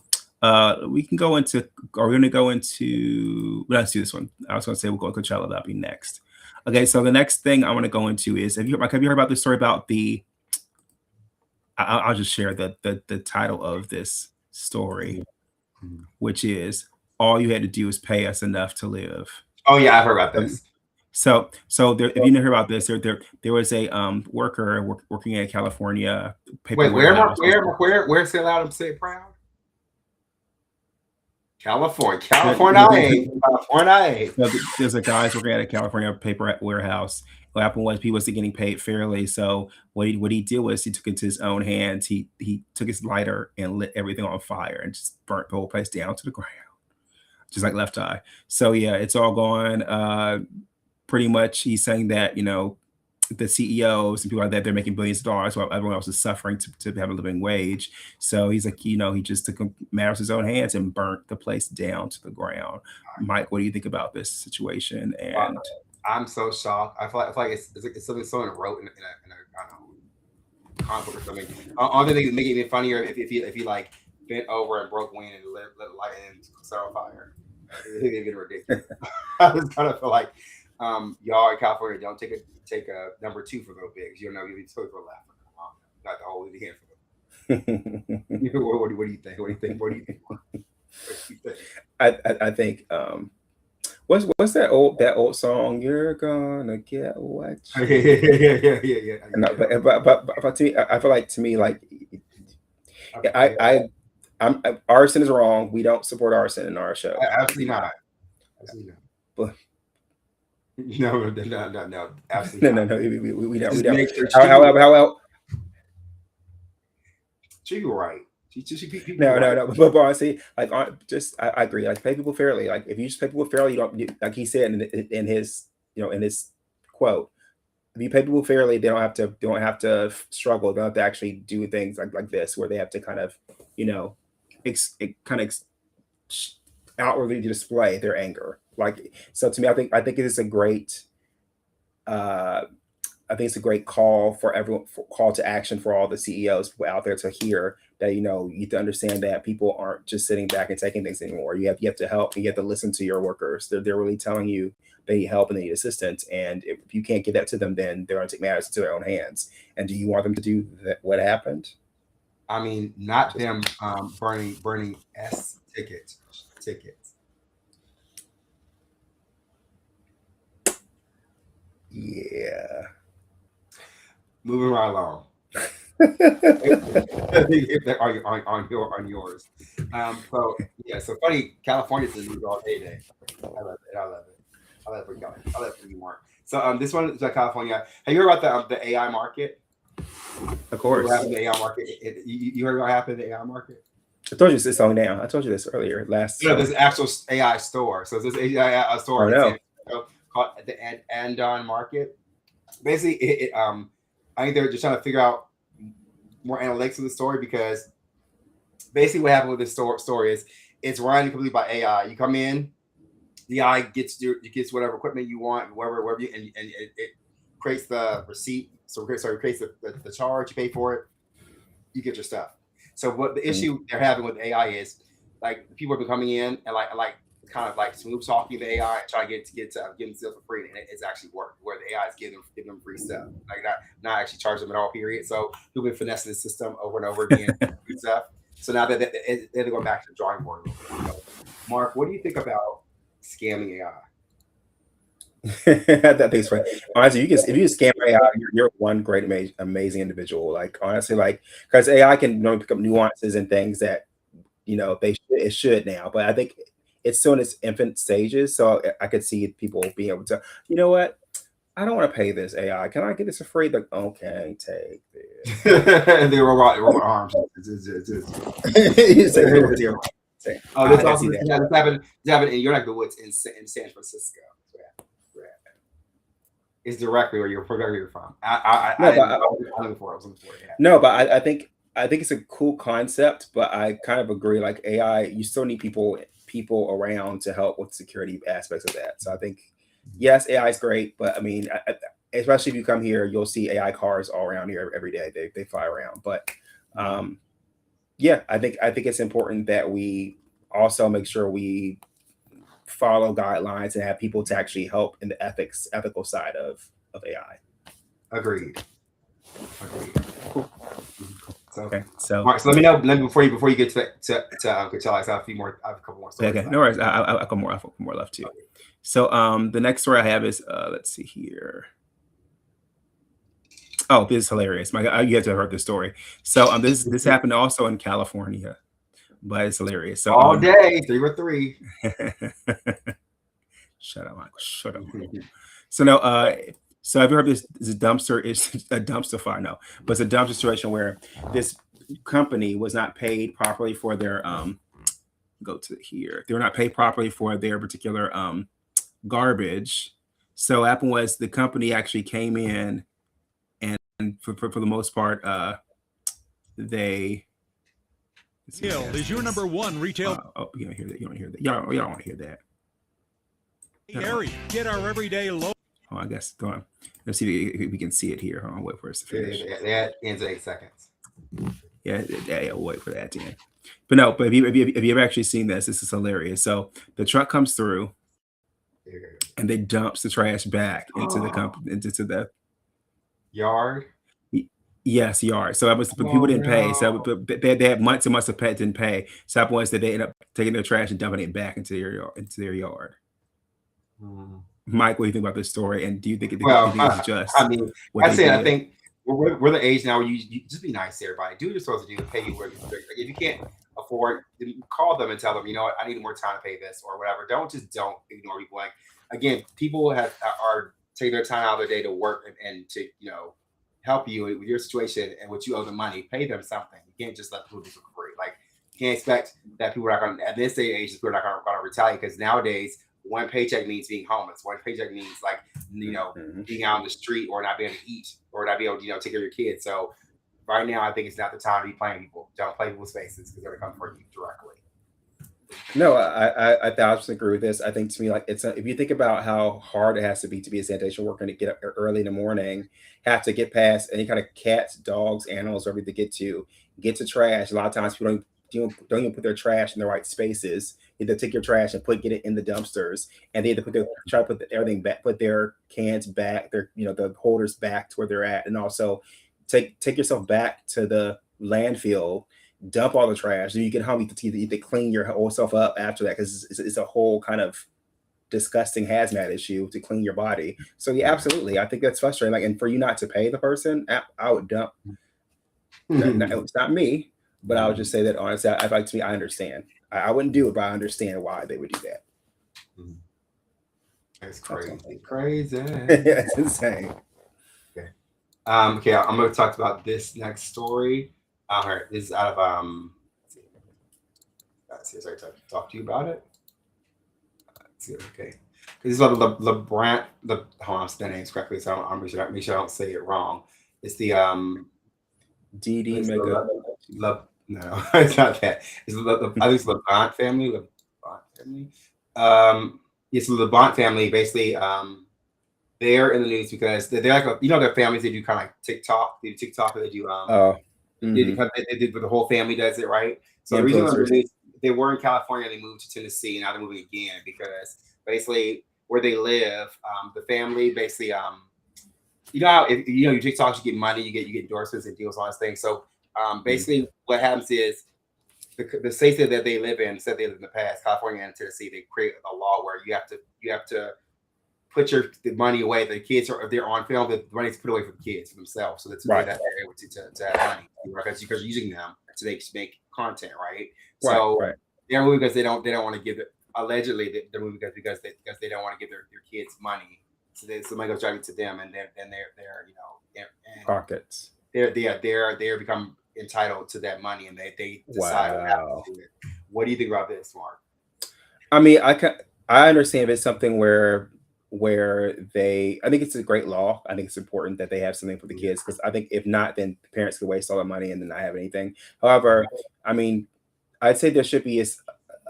we can go into. Are we going to go into? Let's do this one. I was going to say we'll go to Coachella. That'll be next. Okay. So the next thing I want to go into is have you heard about this story about the? I'll just share the title of this story, which is all you had to do is pay us enough to live. Oh yeah, I've heard about this. So there, if you didn't hear about this, there was a worker working in California. Wait, where's it allowed to say proud? California. So there's a guy working at a California paper warehouse. What happened was he wasn't getting paid fairly. So what he did was he took it into his own hands. He took his lighter and lit everything on fire and just burnt the whole place down to the ground, just like Left Eye. So yeah, it's all gone. Pretty much, he's saying that the CEOs and people like that, they're making billions of dollars while everyone else is suffering to have a living wage. So he's like, he just took matters in his own hands and burnt the place down to the ground. Mike, what do you think about this situation? And I'm so shocked. I feel like it's something someone wrote in a I don't know, comic book or something. Only thing that make it even funnier if he like bent over and broke wind and lit light and set on fire. It's even ridiculous. I just kind of feel like y'all in California don't take a number 2 for those bigs. You don't know, you'll be told for laughing. Not the whole hand for them. What do you think? What do you think? I think what's that old song? You're gonna get what? Yeah. But to me, I feel like I'm arson is wrong. We don't support arson in our show. Absolutely not. But no, absolutely not. No. We don't. How you're right. No. But honestly, like, I agree. Like, pay people fairly. Like, if you just pay people fairly, you don't, like he said in his in his quote. If you pay people fairly, they don't have to struggle. They don't have to actually do things like this, where they have to kind of outwardly display their anger. Like, so to me, I think it is a great. I think it's a great call for everyone, call to action for all the CEOs out there to hear that, you have to understand that people aren't just sitting back and taking things anymore. You have to help. You have to listen to your workers. They're really telling you they need help and they need assistance. And if you can't give that to them, then they're going to take matters into their own hands. And do you want them to do that? What happened? I mean, not them burning tickets. Yeah. Moving right along. if they're on yours. So yeah, so funny. California's in the news all day. I love it. I love it. I love it. I love it more. So this one is California. Have you heard about the AI market? Of course. What happened in the AI market? You heard what happened in the AI market? I told you it's slowing down. I told you this earlier. There's an actual AI store. So this AI store called the Andon Market. Basically, I think they're just trying to figure out more analytics of the story, because basically what happened with this story is it's run completely by AI. You come in, the AI gets whatever equipment you want, wherever you, and it creates the receipt. So it creates the charge. You pay for it. You get your stuff. So what the issue they're having with AI is, like, people are coming in and like kind of like smooth talking the AI and try to get them stuff for free, and it's actually worked where the AI is giving them free stuff, like not actually charge them at all. Period. So people been finessing the system over and over again, free stuff. So now that they're going back to the drawing board. Mark, what do you think about scamming AI? That thing's right. Honestly, if you scam AI, you're one great, amazing individual. Like, honestly, like, because AI can pick up nuances and things that it should now, but I think it's still in its infant stages. So I could see people being able to, you know what, I don't want to pay this AI. Can I get this for free? Like, okay, take this. The robot arms. Oh, this also happened in your neck of the woods in San Francisco. Is directly where you're from. I think it's a cool concept, but I kind of agree. Like, AI, you still need people around to help with security aspects of that. So I think, yes, AI is great, but I mean, especially if you come here, you'll see AI cars all around here every day. They fly around. But yeah, I think it's important that we also make sure we follow guidelines and have people to actually help in the ethical side of AI. Agreed. Cool. So, okay. So let me know before you get to Coachella. I have a couple more stories. Okay, no worries. I have more left too. Okay. So the next story I have is let's see here. Oh, this is hilarious. You have to have heard this story. So this happened also in California, but it's hilarious. So all day 3 or 3. Shut up, Michael. Shut up. So no, so have you heard this dumpster is a dumpster fire? No, but it's a dumpster situation where this company was not paid properly for their go to here. They were not paid properly for their particular garbage. So what happened was the company actually came in and for the most part, they is your number one retail. Oh, you don't hear that. You don't hear that. Y'all don't want to hear that. Harry, get our everyday low. Oh, I guess go on. Let's see if we can see it here. Hold on, wait for us to finish. That ends in 8 seconds. Yeah, we'll wait for that to end. But no, but if you ever actually seen this is hilarious. So the truck comes through, and they dumps the trash back into the company, into the yard. Yes, yard. So people didn't pay. So they had months and months of pay, didn't pay. So that was that they ended up taking their trash and dumping it back into their yard. Mike, what do you think about this story? And do you think it's just? I mean, I think we're the age now where you just be nice to everybody. Do what you're supposed to do. Pay you where you're like, if you can't afford, call them and tell them, you know what, I need more time to pay this or whatever. Don't ignore people. Like, again, people are taking their time out of their day to work and to help you with your situation and what you owe them money. Pay them something. You can't just let people do it for free. Like, you can't expect that people are not going to, at this day and age, people are not going to retaliate, because nowadays one paycheck means being homeless. One paycheck means being out on the street or not being able to eat or not being able to take care of your kids. So right now, I think it's not the time to be playing people. Don't play people's faces, because they're going to come for you directly. No, I 1,000% agree with this. I think, to me, like, if you think about how hard it has to be a sanitation worker, and to get up early in the morning, have to get past any kind of cats, dogs, animals, whatever to get to trash. A lot of times people don't even put their trash in the right spaces. You have to take your trash and get it in the dumpsters, and they have to try to put everything back, put their cans back, their the holders back to where they're at, and also take yourself back to the landfill, dump all the trash. Then you get home, you have to clean your whole self up after that, because it's a whole kind of disgusting hazmat issue to clean your body. So yeah, absolutely, I think that's frustrating. Like, and for you not to pay the person, I would dump It's not me, but I would just say that honestly, I like to me, I understand. I wouldn't do it, but I understand why they would do that. That's crazy. Crazy. That's insane. Okay. Okay, I'm going to talk about this next story. All right, this is out of let's see, sorry to talk to you about it. Let's see, okay. This is about LeBrant. Hold on, I'm saying the names correctly, so I'm make sure I don't say it wrong. It's the DD Mega. no, it's not that. It's I think it's LeBrant family. LeBrant family. Yes, the LeBrant family basically they're in the news because they're like their families, they do kind of like TikTok. They do TikTok, they do they do, but the whole family does it, right? So the reason they were in California, they moved to Tennessee, and now they're moving again because basically where they live, the family basically you know how if you TikToks, you get money, you get endorsements and deals, all those things. So basically what happens is the states that they live in, said they live in the past, California and Tennessee, they create a law where you have to put the money away. The kids are, if they're on film, the money's put away for the kids, for themselves, so that's right. That they're able to have money, right? Because you're using them to make content, right? So they're moving because they don't want to give it. Allegedly, they're moving because they don't want to give their kids money. So the money goes directly to them, and they're pockets. They're become entitled to that money, and they decide how to do it. What do you think about this, Mark? I mean, I understand if it's something where I think it's a great law. I think it's important that they have something for the kids, because I think if not, then the parents could waste all the money and then not have anything. However, I mean, I'd say there should be a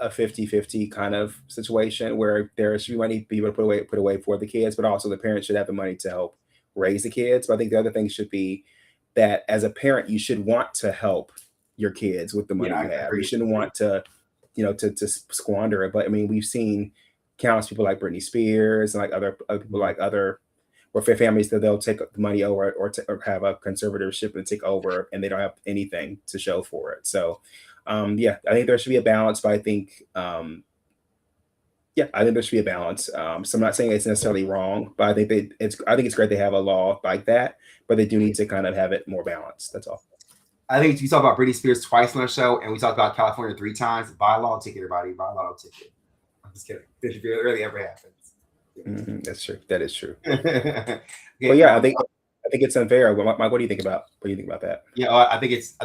50-50 kind of situation where there should be money to be able to put away for the kids, but also the parents should have the money to help raise the kids. But I think the other thing should be that as a parent, you should want to help your kids with the money you have. You shouldn't want to, to squander it. But I mean, we've seen countless people like Britney Spears and like other people like other families that they'll take the money over or have a conservatorship and take over, and they don't have anything to show for it. So I think there should be a balance, but I think there should be a balance. So I'm not saying it's necessarily wrong, but I think it's great they have a law like that, but they do need to kind of have it more balanced. That's all. I think we talked about Britney Spears twice on our show, and we talked about California 3 times. Buy a law ticket, everybody. Buy a law ticket. I'm just kidding. It really ever happens. That's true. That is true. Well, yeah, I think it's unfair. Mike, what do you think about that? Yeah, I think it's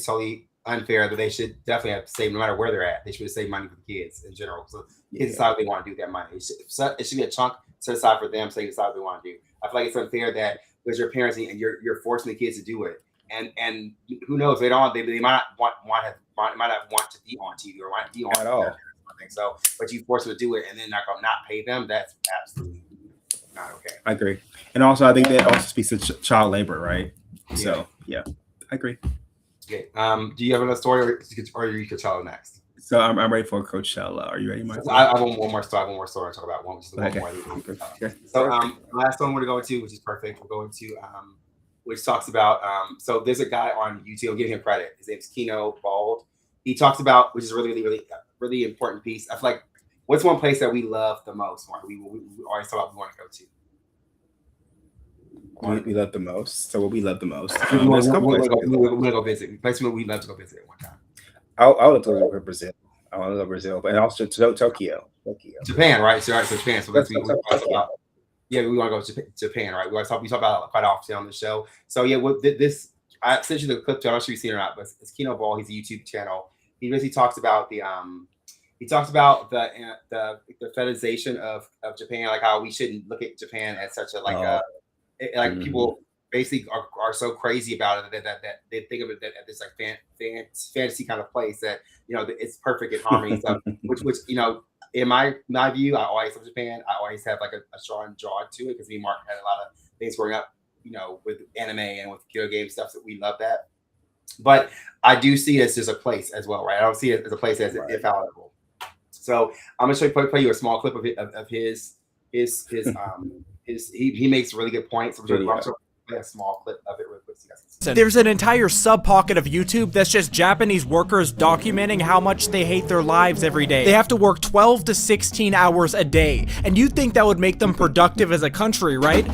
totally unfair, that they should definitely have to save, no matter where they're at. They should save money for the kids in general. So kids decide what they want to do with that money. It should be a chunk set aside for them, so they decide what they want to do. I feel like it's unfair that because you're parents and you're forcing the kids to do it, and who knows, they might not want to be on TV or want to be on at all. So, but you force them to do it and then not pay them. That's absolutely not okay. I agree, and also I think that also speaks to child labor, right? Yeah. So yeah, I agree. Okay. Do you have another story, or you could tell next? So I'm ready for Coachella. Are you ready, Mike? I have one more story. To talk about. One more. Okay. So last one we're going to, which is perfect. We're going to which talks about so there's a guy on YouTube. I'll give him credit. His name's Keno Bald. He talks about, which is really important piece. I feel like what's one place that we love the most? We always talk about we want to go to. We love the most. So what we love the most? We're gonna go visit. Place we love to go visit at one time. I would love to go to Brazil. I want to go to Brazil, but also Tokyo. Japan, right? So Japan. So we want to go to Japan, right? We talk about it quite often on the show. So yeah, I sent you the clip. I'm not sure you've seen it or not, but it's Keno Ball. He's a YouTube channel. He basically talks about the fetishization of Japan, like how we shouldn't look at Japan as such a people basically are so crazy about it that they think of it that this like fantasy kind of place that it's perfect in harmony and stuff. which in my view, I always love Japan. I always have like a strong draw to it because me and Mark had a lot of things growing up, with anime and with video game stuff that we love that. But I do see it as just a place as well, right? I don't see it as a place as infallible. So I'm gonna play you a small clip of his he makes really good points. I'm gonna play a small clip of it real quick so you guys can see. There's an entire sub-pocket of YouTube that's just Japanese workers documenting how much they hate their lives every day. They have to work 12 to 16 hours a day, and you'd think that would make them productive as a country, right?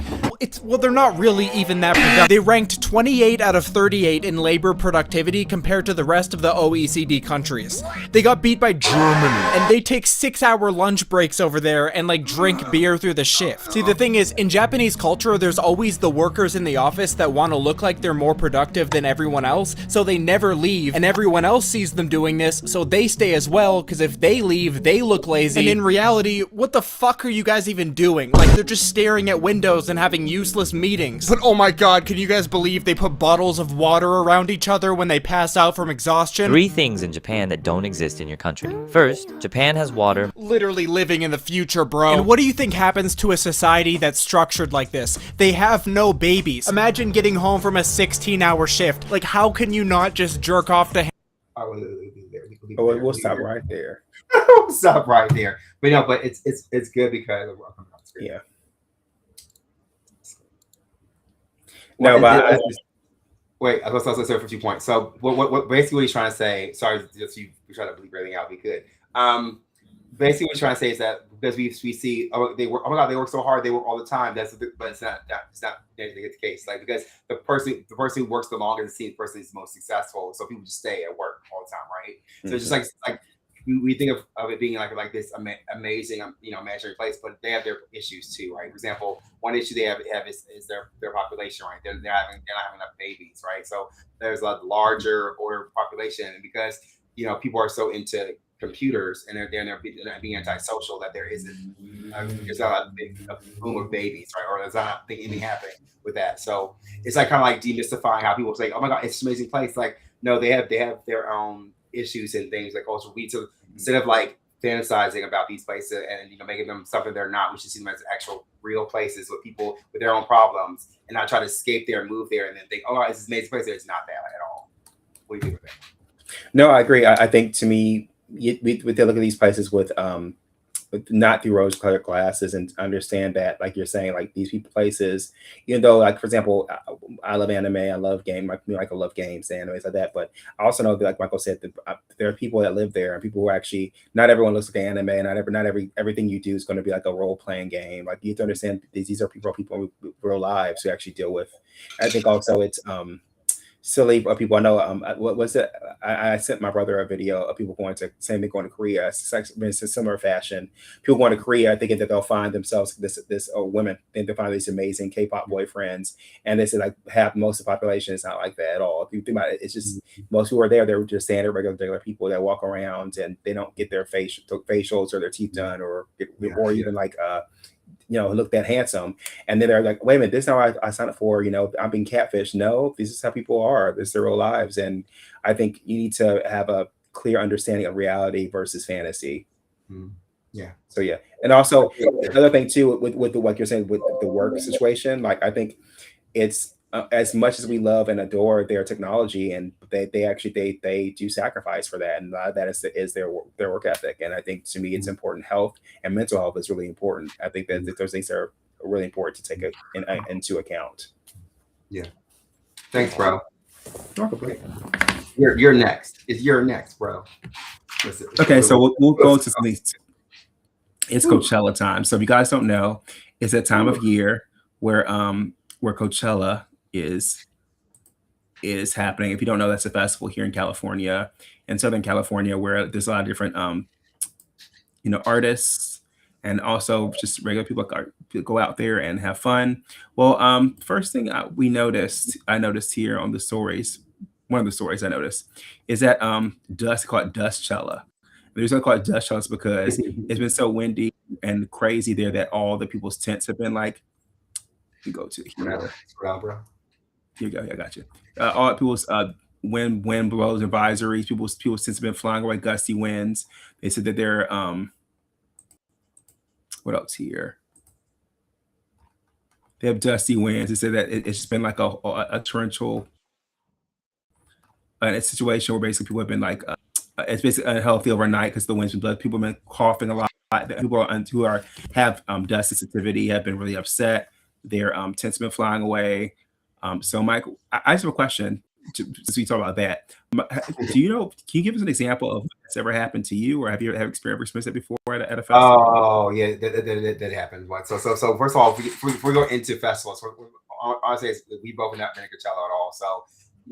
Well, they're not really even that productive. They ranked 28 out of 38 in labor productivity compared to the rest of the OECD countries. They got beat by Germany, and they take 6-hour lunch breaks over there and like drink beer through the shift. See, the thing is, in Japanese culture, there's always the workers in the office that want to look like they're more productive than everyone else, so they never leave, and everyone else sees them doing this, so they stay as well, because if they leave, they look lazy. And in reality, what the fuck are you guys even doing? Like, they're just staring at windows and having useless meetings. But oh my god, can you guys believe they put bottles of water around each other when they pass out from exhaustion? 3 things in Japan that don't exist in your country. First, Japan has water. Literally living in the future, bro. And what do you think happens to a society that's structured like this? They have no babies. Imagine getting home from a 16-hour shift. Like, how can you not just jerk off to We'll stop right there. We'll stop right there. But no, but it's good because yeah. No, but wait, I was supposed to say 50 points. So what basically what he's trying to say, sorry, just you try to bleep everything out, be good. Basically what he's trying to say is that because we see they work, oh my god, they work so hard, they work all the time. But it's not the case. Like, because the person who works the longest is the person who's most successful. So people just stay at work all the time, right? So it's just like we think of it being like this amazing imaginary place, but they have their issues too, right? For example, one issue they have is their population, right? They're not having enough babies, right? So there's a larger older population, and because people are so into computers and they're being antisocial, that there's not a boom of babies, right? Or there's not anything happening with that. So it's like kind of like demystifying how people say, oh my god, it's an amazing place. Like, no, they have their own issues and things like also instead of like fantasizing about these places and making them something they're not, we should see them as actual real places with people with their own problems, and not try to escape there and move there and then think, oh, this is an amazing place. It's not that at all. What do you think of that? No, I agree. I think, to me, we look at these places with not through rose-colored glasses, and understand that, like you're saying, like these places, even though, like, for example, I love anime, I love game, like Michael love games, animes like that, but I also know that, like Michael said, that there are people that live there, and people who actually, not everyone looks like anime, and not everything you do is going to be like a role-playing game. Like, you have to understand these are people with real lives who actually deal with. I think also it's silly people. I know what was it? I sent my brother a video of people going to Korea. It's a similar fashion. People going to Korea thinking that they'll find themselves women think they'll find these amazing K-pop boyfriends, and they said like half most of the population is not like that at all. If you think about it, it's just most who are there, they're just standard regular people that walk around and they don't get their facials or their teeth done or even like look that handsome. And then they're like, wait a minute, this is how I signed up for, I'm being catfished. No, this is how people are. This is their real lives. And I think you need to have a clear understanding of reality versus fantasy. Yeah. So, yeah. And also another thing too, with what you're saying with the work situation, like, I think it's as much as we love and adore their technology, and they do sacrifice for that, and a lot of that is their work ethic. And I think, to me, it's important. Health and mental health is really important. I think that those things are really important to take into account. Yeah. Thanks, bro. You're next. You're next, bro. Okay, so we'll go to something. It's Coachella time. So if you guys don't know, it's that time of year where Coachella is happening. If you don't know, that's a festival here in California, in Southern California, where there's a lot of different artists and also just regular people go out there and have fun. Well, first thing I noticed here on the stories, one of the stories I noticed is that call it Dustcella. The reason I call it Dustcella because it's been so windy and crazy there that all the people's tents have been like, you go to here. Bro. Here you go. I got you. All people's wind blows advisories. People's since have been flying away gusty winds. They said that they're what else here? They have dusty winds. They said that it's just been like a torrential a situation where basically people have been like it's basically unhealthy overnight because the winds and blood. People have been coughing a lot. People who have dust sensitivity have been really upset. Their tents have been flying away. So, Mike, I just have a question. since we talk about that, do you know? Can you give us an example of what's ever happened to you, or have you ever experienced that before at a festival? Oh yeah, that happened. So first of all, if we go into festivals, honestly, we both have not been to Coachella at all. So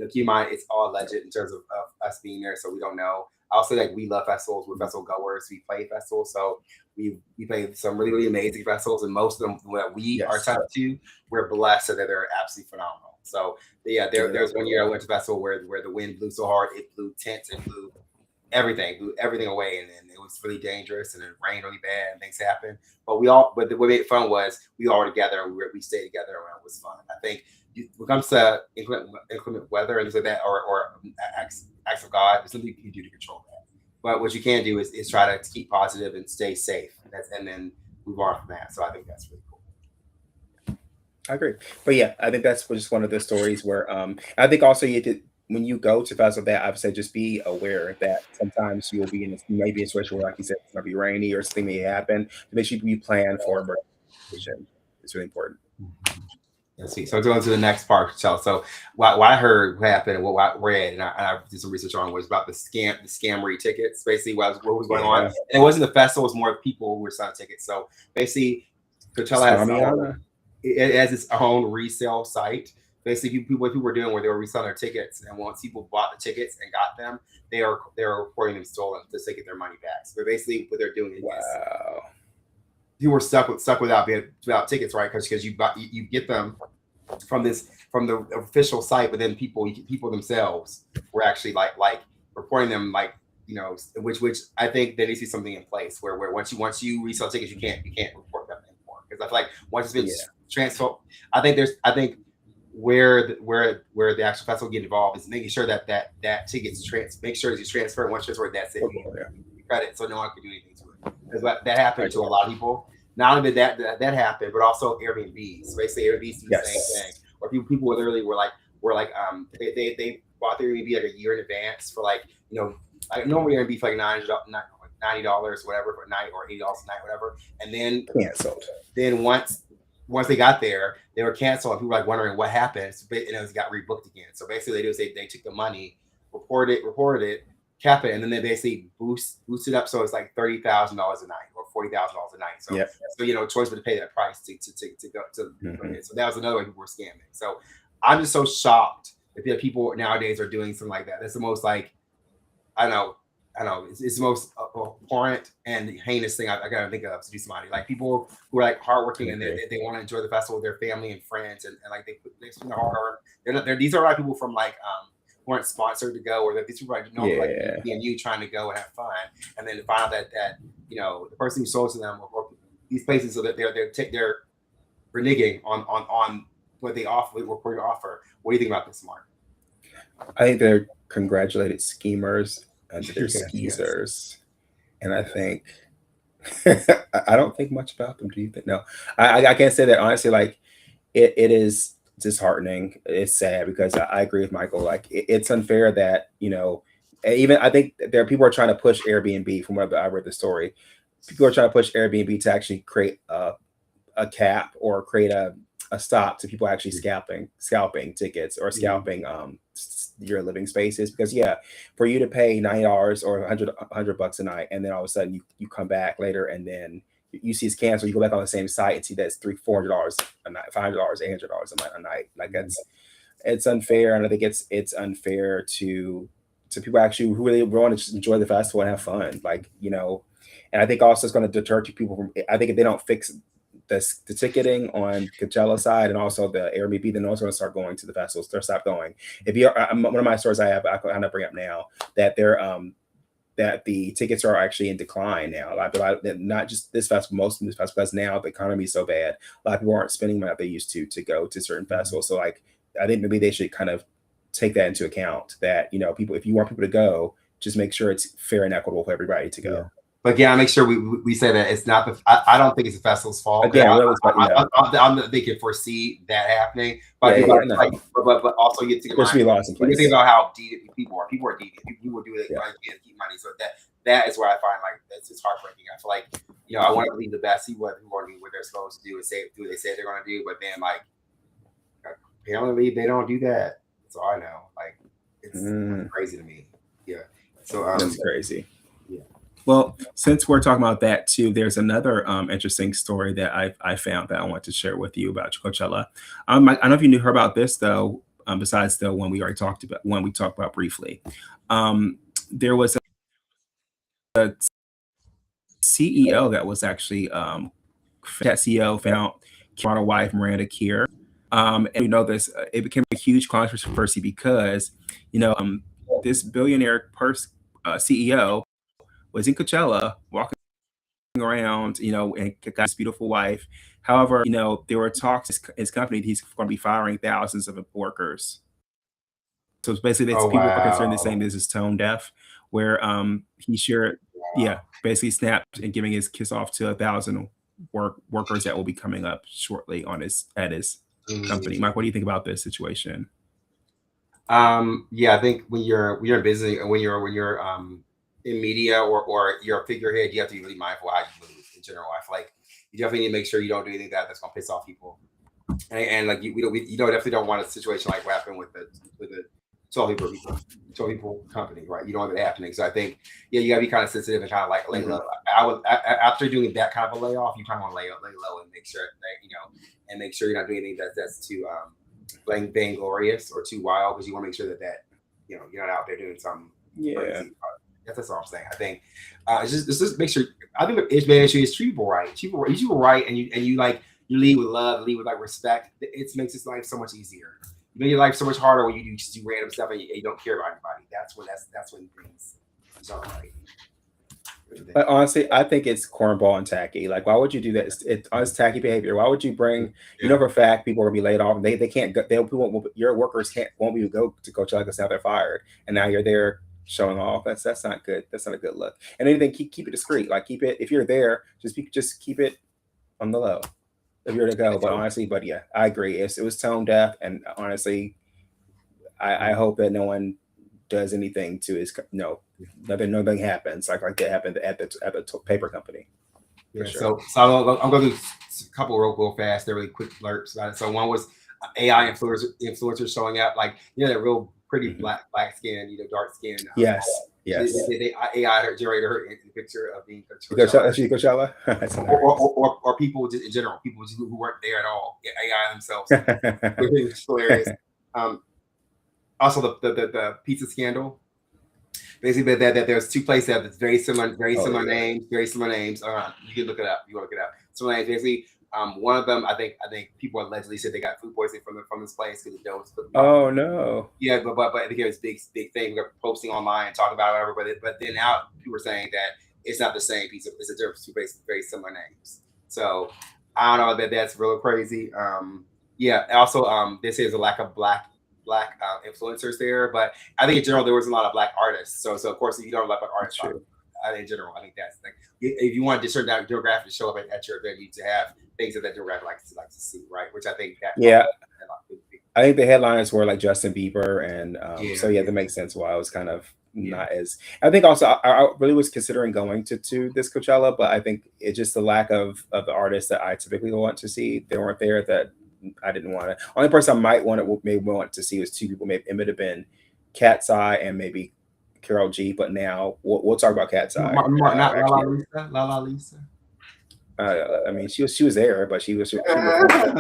keep in mind it's all alleged in terms of us being there, so we don't know. I'll say like we love festivals. We're festival goers. We play festivals, so we play some really amazing festivals, and most of them that we are tied to, we're blessed that they're absolutely phenomenal. So yeah, there's one year I went to a festival where the wind blew so hard it blew tents and blew everything away, and it was really dangerous, and it rained really bad, and things happened. But what made it fun was we all were together, and we stayed together, and it was fun. I think when it comes to inclement weather and things like that, or acts of God, there's nothing you can do to control that. But what you can do is try to keep positive and stay safe, and then move on from that. So I think that's really cool. I agree. But yeah, I think that's just one of the stories where I think also when you go to festival that, I would say just be aware that sometimes you'll be maybe in a situation where, like you said, it's gonna be rainy or something may happen. Make sure you plan for emergency. It's really important. Let's see. So going to the next part, Coachella. So what I heard happened, and what I read, and I did some research on, was about the scammery tickets. Basically, what was going on. And it wasn't the festival; it was more people who were selling tickets. So basically, Coachella has its own resale site. Basically, what people were doing, where they were reselling their tickets, and once people bought the tickets and got them, they are reporting them stolen to get their money back. So basically, what they're doing is you were stuck without tickets, right? Because you get them from the official site, but then people themselves were actually like reporting them, like which I think they need to see something in place where once you resell tickets, you can't report them anymore, because I feel like once it's been transferred, I think where the actual festival get involved is making sure that tickets make sure it's transferred. Once transferred, that's it. Credit, so no one can do anything to it. Because that happened to a lot of people. Not only did that happened, but also Airbnb. So basically, Airbnb do the same thing. Where people literally were like they bought their Airbnb like a year in advance for like normally Airbnb for like $90 whatever for a night, or $80 a night, whatever, and then canceled. Then once they got there, they were canceled, and people were like wondering what happened, and it got rebooked again. So basically, they took the money, reported it, cap it, and then they basically boosted up, so it's like $30,000 a night or $40,000 a night. So choice would pay that price to go to. So that was another way people were scamming. So I'm just so shocked that people nowadays are doing something like that. That's the most like I know. It's the most abhorrent and heinous thing I gotta think of to do somebody. Like people who are like hardworking and they want to enjoy the festival with their family and friends, and like they spend their hard earned. These are a lot of people from like who aren't sponsored to go, or these people like like me and you trying to go and have fun, and then to find out that the person who sold to them or these places, so that they're reneging on what they offer, what they offer. What do you think about this, Mark? I think they're congratulated schemers and they're skeezers, and I think I don't think much about them. Do you think? No, I can't say that honestly. Like it is disheartening. It's sad because I agree with Michael. Like it's unfair that even I think there are people are trying to push Airbnb. From what I read the story, people are trying to push Airbnb to actually create a cap or create a stop to people actually scalping tickets or scalping your living spaces, because for you to pay $90 or $100 a night, and then all of a sudden you come back later and then you see it's canceled, you go back on the same site and see that's $400 a night, $500, $800 a night. Like it's unfair, and I think it's unfair to people actually who really want to just enjoy the festival and have fun, and I think also it's going to deter people from. I think if they don't fix the ticketing on Coachella side and also the Airbnb, then no one's going to start going to the festivals. They'll stop going. If you are one of my stories I kind of bring up now that that the tickets are actually in decline now. Not just this festival, most of this festival, because now the economy is so bad. A lot of people aren't spending money like they used to go to certain festivals. So I think maybe they should kind of take that into account. That people, if you want people to go, just make sure it's fair and equitable for everybody to go. But again, I make sure we say that it's not I don't think it's the festival's fault. Again, they can foresee that happening. But but also you think about how deep people are. People are deep. People do it to keep money. So that is where I find like it's just heartbreaking. I feel like I want to believe the best. See what they're supposed to do and do what they say they're going to do. But then like apparently they don't do that. That's all I know. Like it's crazy to me. Yeah. So That's crazy. Yeah. Well, since we're talking about that too, there's another interesting story that I found that I want to share with you about Coachella. I don't know if you heard about this though. Besides the one we already talked about briefly, there was a CEO that was actually that CEO found Kiara wife Miranda Keir. And you know this, it became a huge controversy because this billionaire CEO was in Coachella walking around, and got his beautiful wife. However, there were talks his company he's going to be firing thousands of workers. So it's basically Oh, people are considering the wow. same this is tone deaf, where he shared, basically snapped and giving his kiss off to 1,000 workers that will be coming up shortly at his company. Mike, what do you think about this situation? Yeah, I think when you're in business and when you're in media or you're a figurehead, you have to be really mindful how you move in general. I feel like you definitely need to make sure you don't do anything that's gonna piss off people. And like you definitely don't want a situation like what happened with the 12 people company, right? You don't want it happening. So I think you gotta be kind of sensitive and kind of like lay low. After doing that kind of a layoff, you kind of want to lay low and make sure that and make sure you're not doing anything that's too vainglorious or too wild, because you want to make sure that you're not out there doing something crazy. That's all I'm saying. I think just make sure. I think the issue is treat people right. Treat people right, and you lead with love, lead with like respect. It makes his life so much easier. You make your life so much harder when you just do random stuff and you don't care about anybody. That's when things aren't right. But honestly, I think it's cornball and tacky. Like, why would you do that? It's tacky behavior. Why would you bring? You know for a fact people are gonna be laid off. And they can't go. Your workers won't be able to go to Coachella because now they're fired, and now you're there showing off. That's not good. That's not a good look. And anything, keep it discreet. Like keep it. If you're there, just keep it on the low. If you're to go, but honestly, yeah, I agree. It was tone deaf, and honestly, I hope that no one does anything to his nothing happens like that happened at the paper company. Yeah, sure. so I'm going to do a couple real fast. They're really quick alerts about it. So one was AI influencers showing up, like that real pretty black skin, dark skin. Yes. They AI generated her in the picture of being Coachella. or people just in general, people just who weren't there at all. AI themselves. It's hilarious. Also, the pizza scandal. Basically, that there's two places that have very similar names. You can look it up. You want to look it up. Similar names. Basically, one of them, I think people allegedly said they got food poisoning from this place because the dough was cooked. Oh no. Yeah, but I think it was big thing. They're posting online and talking about it, whatever. But then now people are saying that it's not the same pizza. It's a different two very similar names. So I don't know that's real crazy. Also, they say there's a lack of black influencers there, but I think in general there was a lot of black artists. So of course, if you don't have black artists, in general, I think that's like if you want a certain demographic to show up at your event, you need to have things that demographic likes to see, right? Which I think that I think the headlines were like Justin Bieber, and that makes sense why I was kind of not as. I think also I really was considering going to this Coachella, but I think it's just the lack of the artists that I typically want to see. They weren't there. That I didn't want to. Only person I might want to see was two people. Maybe it would have been Cat's Eye and maybe Carol G. But now we'll talk about Cat's Eye. Not La Lisa. I mean, she was there, but she was. I'd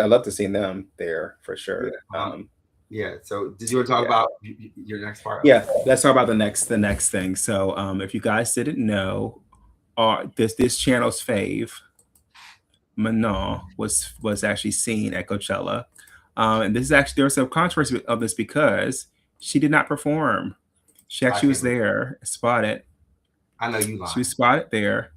love to see them there for sure. So did you want to talk about your next part? Yeah, let's talk about the next thing. So, if you guys didn't know, this channel's fave, Manon, was actually seen at Coachella, and this is actually there was some controversy of this because she did not perform. She actually was there, spotted. I know you lied. She was spotted there.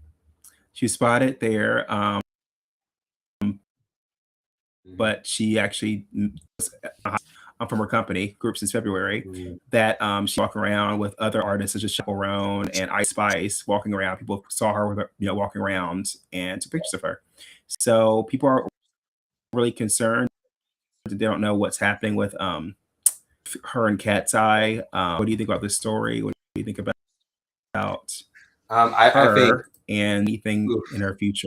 But she actually from her company group since February that she walked around with other artists such as Chaperone and Ice Spice walking around. People saw her with her, walking around and took pictures of her. So people are really concerned. They don't know what's happening with her and Cat's Eye. What do you think about this story? What do you think about I think and anything in her future?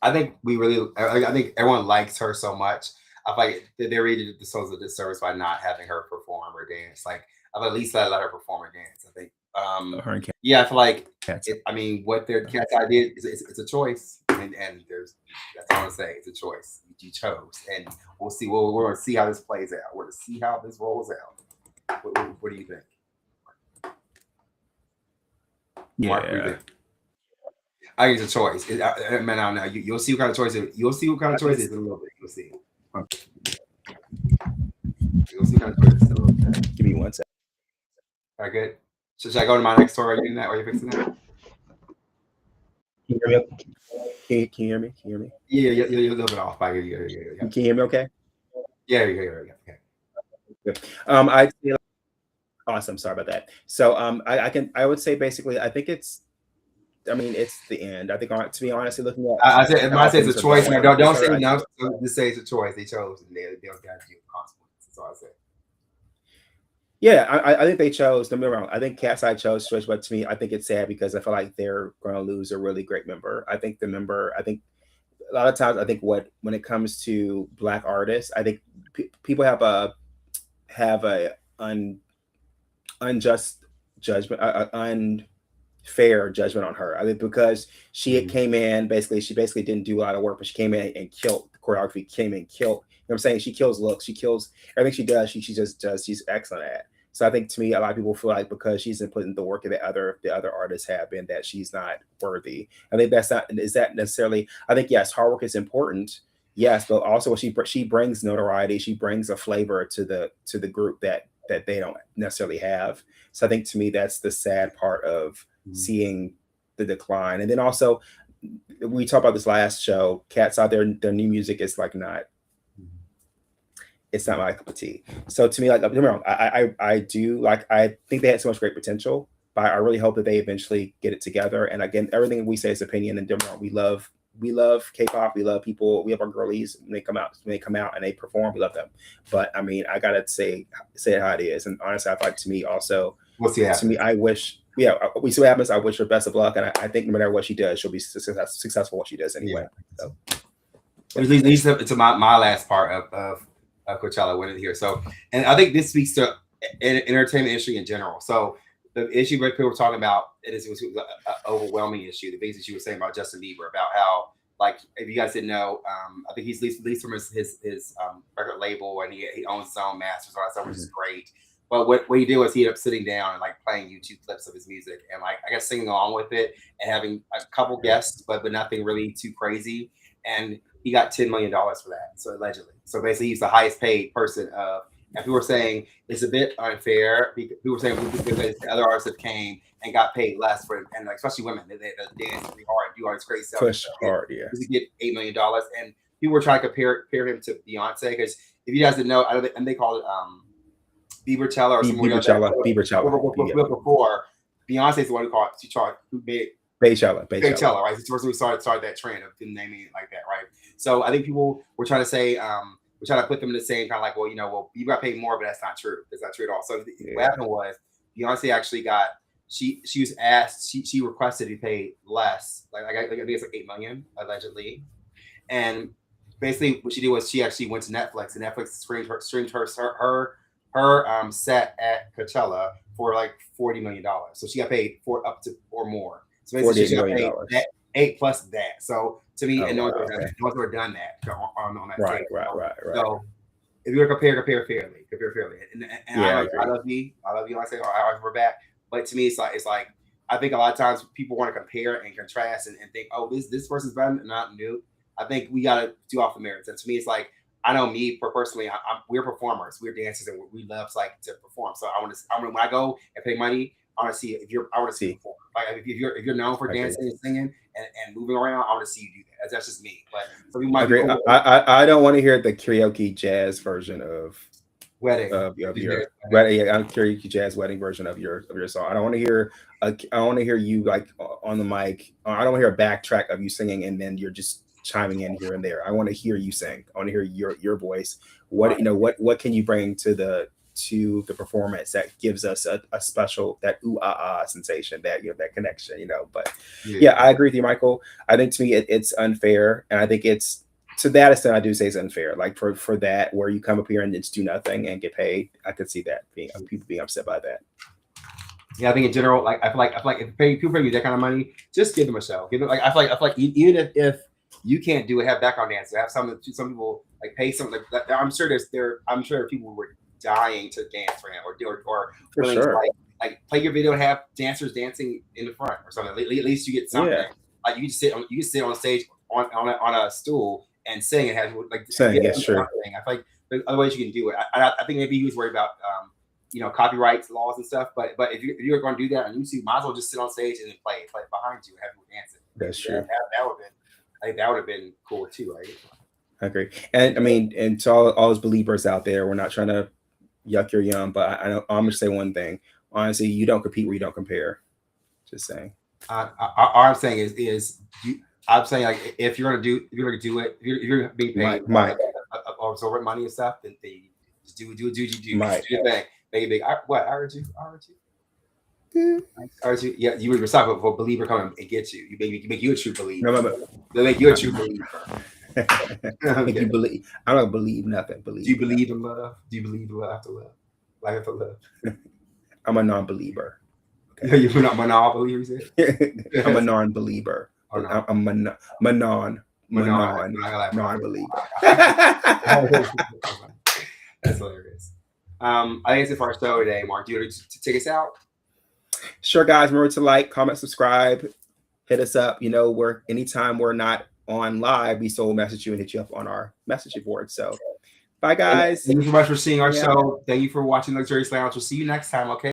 I think I think everyone likes her so much. I feel like they really did the souls a disservice by not having her perform or dance. Like I've at least let her perform or dance. I think. Her and Yeah, I feel like Cats. I mean, what their Cat's idea is, it's a choice, and there's that's all I'm gonna say. It's a choice you chose, and we'll see. We're gonna see how this plays out. We're gonna see how this rolls out. What do you think? Mark, what do you Yeah. think? I think it's a choice. Man, I don't know. You'll see what kind of choice. You'll see what kind of choice it is in a little bit. You'll see. You'll see what kind of choice it is in a little bit. Give me 1 second. All right, good. So should I go to my next story? Are you doing that? Or are you fixing that? Can you hear me? Can you hear me? Can you hear me? Yeah, you're a little bit off. Yeah. Can you hear me? Okay. Yeah. Okay. I feel awesome. Sorry about that. So I would say basically I think it's the end. I think to be honestly looking at I said it's a choice. going, Don't say sorry, no. Just say it's a choice. They chose, and they don't got to deal with consequences. That's all I say. Yeah, I think they chose. Don't get me wrong. I think Cat's Eye chose Switch, but to me, I think it's sad because I feel like they're going to lose a really great member. I think a lot of times, I think when it comes to Black artists, I think people have a unjust judgment, unfair judgment on her. I think because she came in, she basically didn't do a lot of work, but she came in and killed the choreography. Came in, killed. You know what I'm saying? She kills looks. She kills everything she does. She just does. She's excellent at. So I think to me, a lot of people feel like because she's been putting the work that the other artists have been, that she's not worthy. I think is that necessarily. I think yes, hard work is important. Yes, but also she brings notoriety. She brings a flavor to the group that they don't necessarily have. So I think to me that's the sad part of seeing the decline. And then also we talked about this last show. Cat's Eye, their new music is like not. It's not my cup of tea. So to me, like, don't get me wrong, I do like. I think they had so much great potential, but I really hope that they eventually get it together. And again, everything we say is opinion. And don't get me wrong, we love K-pop. We love people. We have our girlies when they come out and they perform. We love them. But I mean, I gotta say it how it is. And honestly, I feel like to me also, we'll see. To me, I wish. Yeah, we see what happens. I wish her best of luck, and I think no matter what she does, she'll be successful what she does anyway. Yeah. So it leads to my last part of Coachella winning here. So, and I think this speaks to entertainment industry in general. So the issue that people were talking about, it was an overwhelming issue. The things that you were saying about Justin Bieber, about how, like, if you guys didn't know, I think he's released from his record label, and he owns his own masters, all that stuff, which is great. But what he did was he ended up sitting down and like playing YouTube clips of his music and like I guess singing along with it and having a couple guests, but nothing really too crazy. And he got $10 million for that. So allegedly. So basically he's the highest paid person and people were saying it's a bit unfair. People were saying because other artists that came and got paid less for it, and like, especially women, they dance really hard, do all this crazy stuff. Push hard, yeah. To get $8 million. And people were trying to compare him to Beyonce, because if you guys didn't know, and they called it Bieberchella or something. Bieberchella. Before Beyonce's the one who made Beychella, right? It's the person who started that trend of naming it like that, right? So I think people were trying to say, we're trying to put them in the same kind of like, well, you got paid more, but that's not true. That's not true at all. So what happened was Beyonce actually got, she was asked, she requested to be paid less, like I think it's like $8 million allegedly, and basically what she did was she actually went to Netflix, and Netflix streamed her set at Coachella for like $40 million. So she got paid for up to or more. So basically she got paid that 8 plus that. So to me, no one's ever done that on that. Right. So if you're compare fairly. And I love you. Like I say, I always we're back. But to me, it's like I think a lot of times people want to compare and contrast and think, oh, this person's better, not new. I think we got to do off the merits. And to me, it's like, I know me personally, we're performers, we're dancers, and we love to perform. So I want to when I go and pay money, I want to see you perform. Like if you're known for dancing and singing and moving around, I want to see you do that. That's just me. But some people might be cool. I don't want to hear the karaoke jazz version of wedding of your wedding. Yeah, karaoke jazz wedding version of your song. I don't want to hear you like on the mic. I don't want to hear a backtrack of you singing and then you're just chiming in here and there. I want to hear you sing. I want to hear your voice. What can you bring to the performance that gives us a special, that ooh ah ah sensation, that that connection, But yeah, I agree with you, Michael. I think to me it's unfair, and I think it's to that extent, I do say it's unfair. Like for that, where you come up here and just do nothing and get paid, I could see that people being upset by that. Yeah, I think in general, like I feel like if people pay you that kind of money, just give them a show. Give them I feel like even if you can't do it, have background dancers. Have some people like pay something. Like, I'm sure there are people who were dying to dance for him or For sure. like play your video and have dancers dancing in the front or something. At least you get something. Yeah. Like you can sit on stage on a stool and sing and have like Sing, yeah, sure. I feel like there's other ways you can do it. I think maybe he was worried about copyright laws and stuff. But if you're going to do that on YouTube, might as well just sit on stage and then play behind you and have people dancing. That's true. That would have been cool too, right? I agree. And I mean, and to all those believers out there, we're not trying to yuck your yum, but I'm gonna say one thing. Honestly, you don't compete where you don't compare. Just saying. All I'm saying is I'm saying like if you're gonna do it, if you're being paid absorb money and stuff, then they just do your thing. Make it big. I heard you. Yeah, you would respect for a believer coming and get you. You make you a true believer. No. They make you a true believer. Make you believe. I don't believe nothing. Do you believe in love? Do you believe in love after love? Life after love? I'm a non-believer. Okay. You're not a non-believer. I'm a non-believer. Oh, no. I'm a non-believer. That's hilarious. I think that's it for our show today. Mark, do you want to take us out? Sure, guys. Remember to like, comment, subscribe, hit us up. Anytime we're not on live, we still message you and hit you up on our messaging board. So, bye, guys. Thank you so much for seeing our show. Thank you for watching Luxurious Lounge. We'll see you next time. Okay.